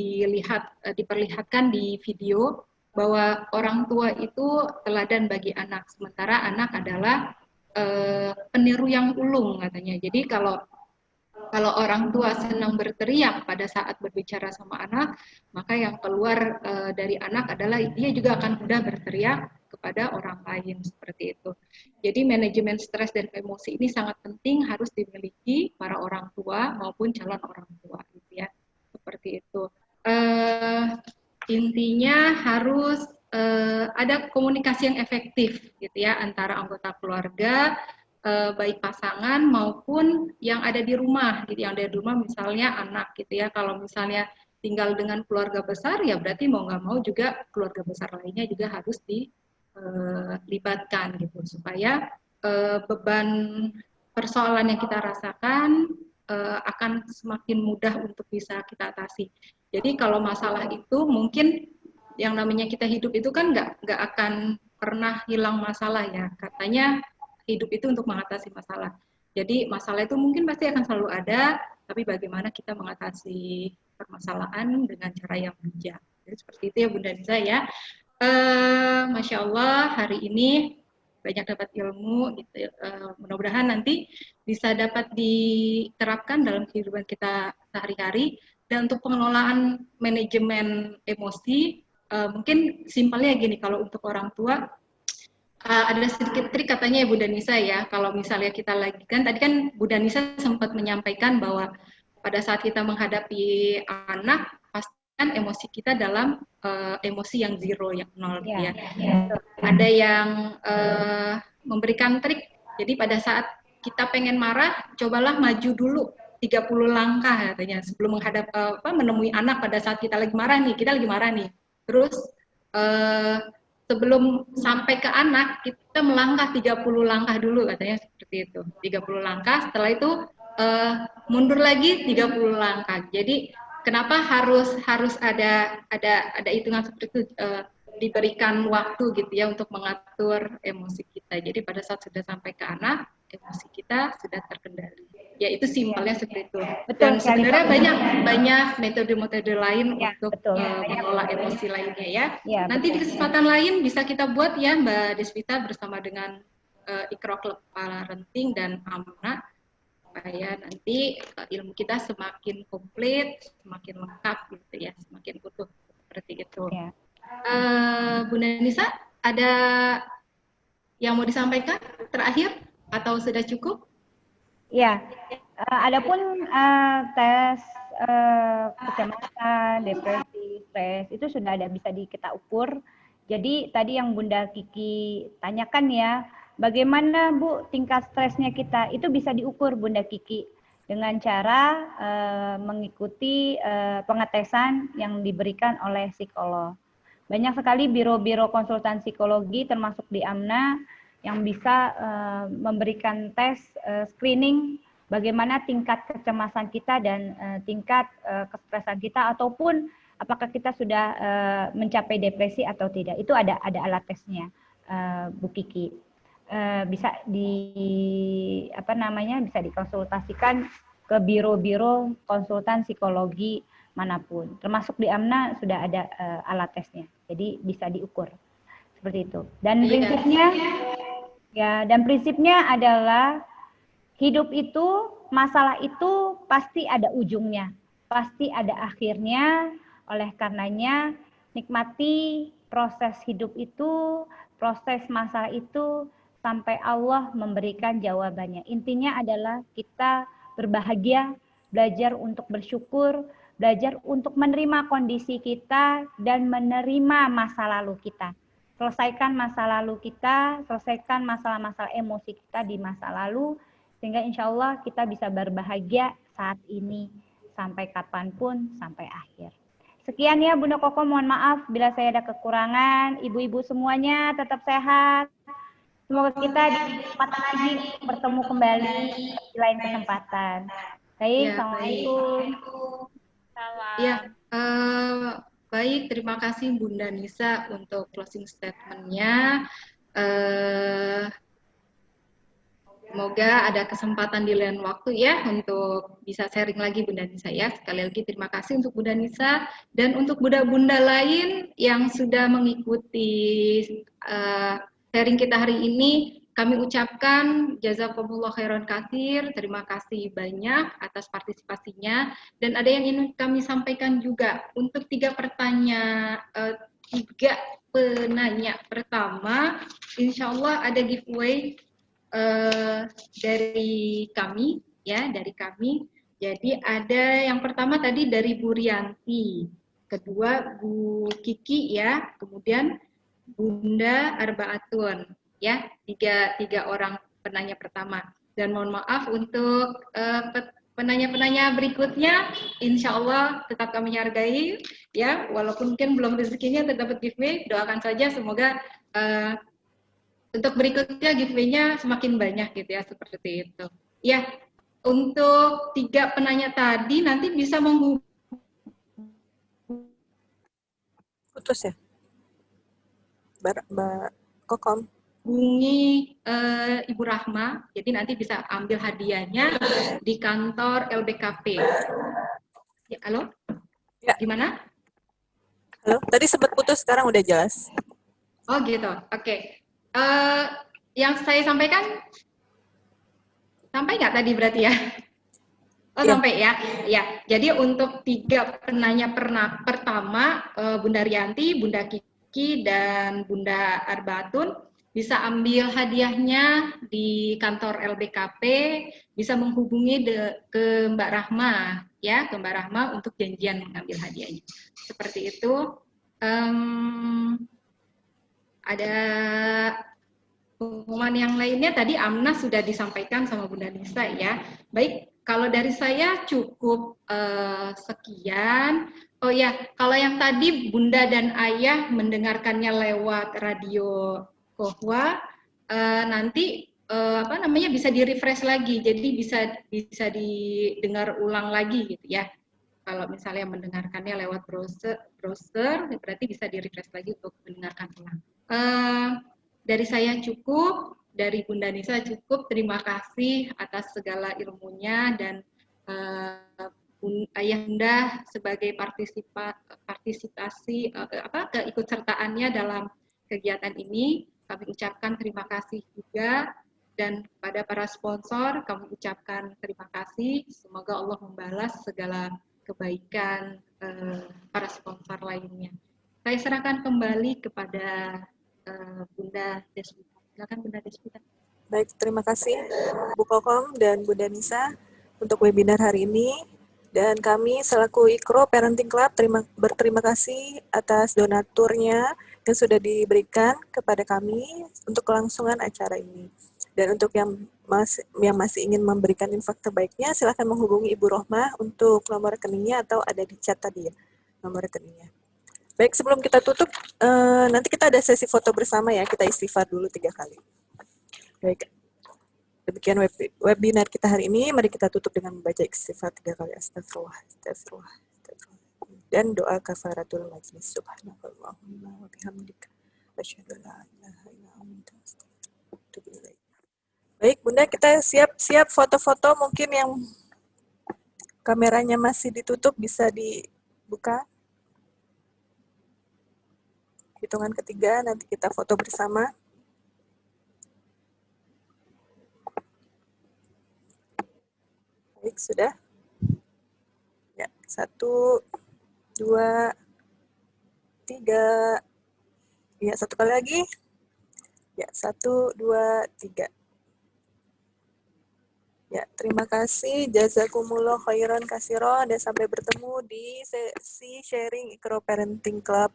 diperlihatkan di video bahwa orang tua itu teladan bagi anak, sementara anak adalah peniru yang ulung katanya. Jadi kalau orang tua senang berteriak pada saat berbicara sama anak, maka yang keluar dari anak adalah dia juga akan mudah berteriak kepada orang lain seperti itu. Jadi manajemen stres dan emosi ini sangat penting, harus dimiliki para orang tua maupun calon orang tua, gitu ya. Seperti itu. Intinya harus ada komunikasi yang efektif, gitu ya, antara anggota keluarga, baik pasangan maupun yang ada di rumah gitu, yang ada di rumah misalnya anak gitu ya. Kalau misalnya tinggal dengan keluarga besar ya berarti mau nggak mau juga keluarga besar lainnya juga harus dilibatkan gitu, supaya beban persoalan yang kita rasakan akan semakin mudah untuk bisa kita atasi. Jadi kalau masalah itu mungkin yang namanya kita hidup itu kan nggak akan pernah hilang masalah ya, katanya hidup itu untuk mengatasi masalah. Jadi masalah itu mungkin pasti akan selalu ada, tapi bagaimana kita mengatasi permasalahan dengan cara yang bijak. Jadi seperti itu ya Bunda Nisa ya. Masya Allah hari ini banyak dapat ilmu, gitu. Mudah-mudahan nanti bisa dapat diterapkan dalam kehidupan kita sehari-hari. Dan untuk pengelolaan manajemen emosi, mungkin simpelnya gini, kalau untuk orang tua, ada sedikit trik katanya ya Bunda Nisa ya, kalau misalnya kita lagi kan tadi kan Bunda Nisa sempat menyampaikan bahwa pada saat kita menghadapi anak pastikan emosi kita dalam emosi yang zero, yang nol gitu ya. Ada yang memberikan trik, jadi pada saat kita pengen marah cobalah maju dulu 30 langkah katanya sebelum menemui anak pada saat kita lagi marah nih, terus sebelum sampai ke anak, kita melangkah 30 langkah dulu katanya seperti itu. 30 langkah, setelah itu mundur lagi 30 langkah. Jadi kenapa harus ada hitungan seperti itu, diberikan waktu gitu ya untuk mengatur emosi kita. Jadi pada saat sudah sampai ke anak, emosi kita sudah terkendali. Ya itu simpelnya seperti itu. Dan sebenarnya banyak metode-metode lain ya, untuk mengelola emosi lainnya ya. Ya. Nanti di kesempatan lain bisa kita buat ya Mbak Deswita bersama dengan Ikro Klub Parenting dan Amna, supaya nanti ilmu kita semakin komplit, semakin lengkap gitu ya, semakin utuh seperti itu. Ya. Bunda Nisa ada yang mau disampaikan terakhir atau sudah cukup? Ya, adapun tes kecemasan, depresi, stres itu sudah ada bisa kita ukur. Jadi tadi yang Bunda Kiki tanyakan ya, bagaimana Bu tingkat stresnya kita itu bisa diukur Bunda Kiki dengan cara mengikuti pengetesan yang diberikan oleh psikolog. Banyak sekali biro-biro konsultan psikologi termasuk di AMNA yang bisa memberikan tes screening bagaimana tingkat kecemasan kita dan tingkat kestresan kita ataupun apakah kita sudah mencapai depresi atau tidak. Itu ada alat tesnya, Bu Kiki. Bisa bisa dikonsultasikan ke biro-biro konsultan psikologi manapun. Termasuk di AMNA sudah ada alat tesnya. Jadi bisa diukur. Seperti itu. Dan prinsipnya adalah hidup itu, masalah itu pasti ada ujungnya, pasti ada akhirnya. Oleh karenanya nikmati proses hidup itu, proses masalah itu sampai Allah memberikan jawabannya. Intinya adalah kita berbahagia, belajar untuk bersyukur, belajar untuk menerima kondisi kita dan menerima masa lalu kita. Selesaikan masa lalu kita, selesaikan masalah-masalah emosi kita di masa lalu, sehingga insya Allah kita bisa berbahagia saat ini, sampai kapanpun, sampai akhir. Sekian ya Bunda Koko, mohon maaf bila saya ada kekurangan. Ibu-ibu semuanya tetap sehat. Semoga kita di kesempatan lagi bertemu kembali di lain kesempatan. Baik, Assalamualaikum. Ya, baik, terima kasih Bunda Nisa untuk closing statement-nya. Semoga ada kesempatan di lain waktu ya untuk bisa sharing lagi Bunda Nisa ya. Sekali lagi terima kasih untuk Bunda Nisa dan untuk bunda-bunda lain yang sudah mengikuti sharing kita hari ini. Kami ucapkan jazakumullah khairan katsir, terima kasih banyak atas partisipasinya. Dan ada yang ingin kami sampaikan juga untuk tiga penanya pertama, insya Allah ada giveaway dari kami ya, dari kami. Jadi ada yang pertama tadi dari Bu Rianti, kedua Bu Kiki ya, kemudian Bunda Arbaatun. Ya, tiga orang penanya pertama. Dan mohon maaf untuk penanya-penanya berikutnya, insya Allah tetap kami hargai, ya, walaupun mungkin belum rezekinya tetap dapat giveaway, doakan saja semoga untuk berikutnya giveaway-nya semakin banyak gitu ya, seperti itu. Ya, untuk tiga penanya tadi nanti bisa menghubungi. Putus ya? Mbak Kokom. Hubungi Ibu Rahma, jadi nanti bisa ambil hadiahnya di kantor LBKP. Ya, halo? Ya. Gimana? Halo, tadi sempat putus, sekarang udah jelas. Oh gitu, oke. Yang saya sampaikan, sampai nggak tadi berarti ya? Oh ya. Sampai ya? Ya, jadi untuk tiga penanya pertama, Bunda Rianti, Bunda Kiki, dan Bunda Arbaatun, bisa ambil hadiahnya di kantor LBKP, bisa menghubungi ke Mbak Rahma, ya, ke Mbak Rahma untuk janjian mengambil hadiahnya. Seperti itu. Ada pengumuman yang lainnya tadi AMNA sudah disampaikan sama Bunda Nisa ya. Baik, kalau dari saya cukup sekian. Oh ya, kalau yang tadi Bunda dan Ayah mendengarkannya lewat radio Kohwa, nanti bisa di-refresh lagi, jadi bisa didengar ulang lagi gitu ya. Kalau misalnya mendengarkannya lewat browser berarti bisa di-refresh lagi untuk mendengarkan ulang. Dari saya cukup, dari Bunda Nisa cukup. Terima kasih atas segala ilmunya dan Ayah Bunda sebagai partisipasi keikutsertaannya dalam kegiatan ini. Kami ucapkan terima kasih juga, dan kepada para sponsor kami ucapkan terima kasih. Semoga Allah membalas segala kebaikan para sponsor lainnya. Saya serahkan kembali kepada Bunda Deswita. Silakan Bunda Desvita. Baik, terima kasih Bu Kokom dan Bunda Nisa untuk webinar hari ini. Dan kami selaku IKRO Parenting Club berterima kasih atas donaturnya yang sudah diberikan kepada kami untuk kelangsungan acara ini. Dan untuk yang masih ingin memberikan infak terbaiknya, silakan menghubungi Ibu Rohmah untuk nomor rekeningnya atau ada di chat tadi ya, nomor rekeningnya. Baik, sebelum kita tutup, nanti kita ada sesi foto bersama ya, kita istighfar dulu 3 kali. Baik, demikian webinar kita hari ini. Mari kita tutup dengan membaca istighfar 3 kali. Astagfirullah, astagfirullah, astagfirullah. Dan doa kafaratul majlis. Subhanallahumma wa bihamdika. Asyhadu an la ilaha illa anta astaghfiruka wa atubu ilaik. Baik, Bunda, kita siap-siap foto-foto. Mungkin yang kameranya masih ditutup bisa dibuka. Hitungan ketiga, nanti kita foto bersama. Baik, sudah? Ya, 1, 2, 3. Ya, 1 kali lagi. Ya, 1, 2, 3. Ya, terima kasih. Jazakumullah khairan katsiran dan sampai bertemu di sesi sharing IKRO Parenting Club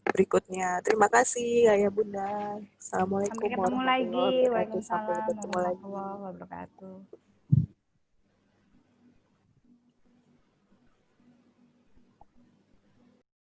berikutnya. Terima kasih Ayah Bunda. Assalamualaikum Sampai ketemu warahmatullahi lagi. wabarakatuh. Sampai Waalaikumsalam bertemu lagi. warahmatullahi wabarakatuh.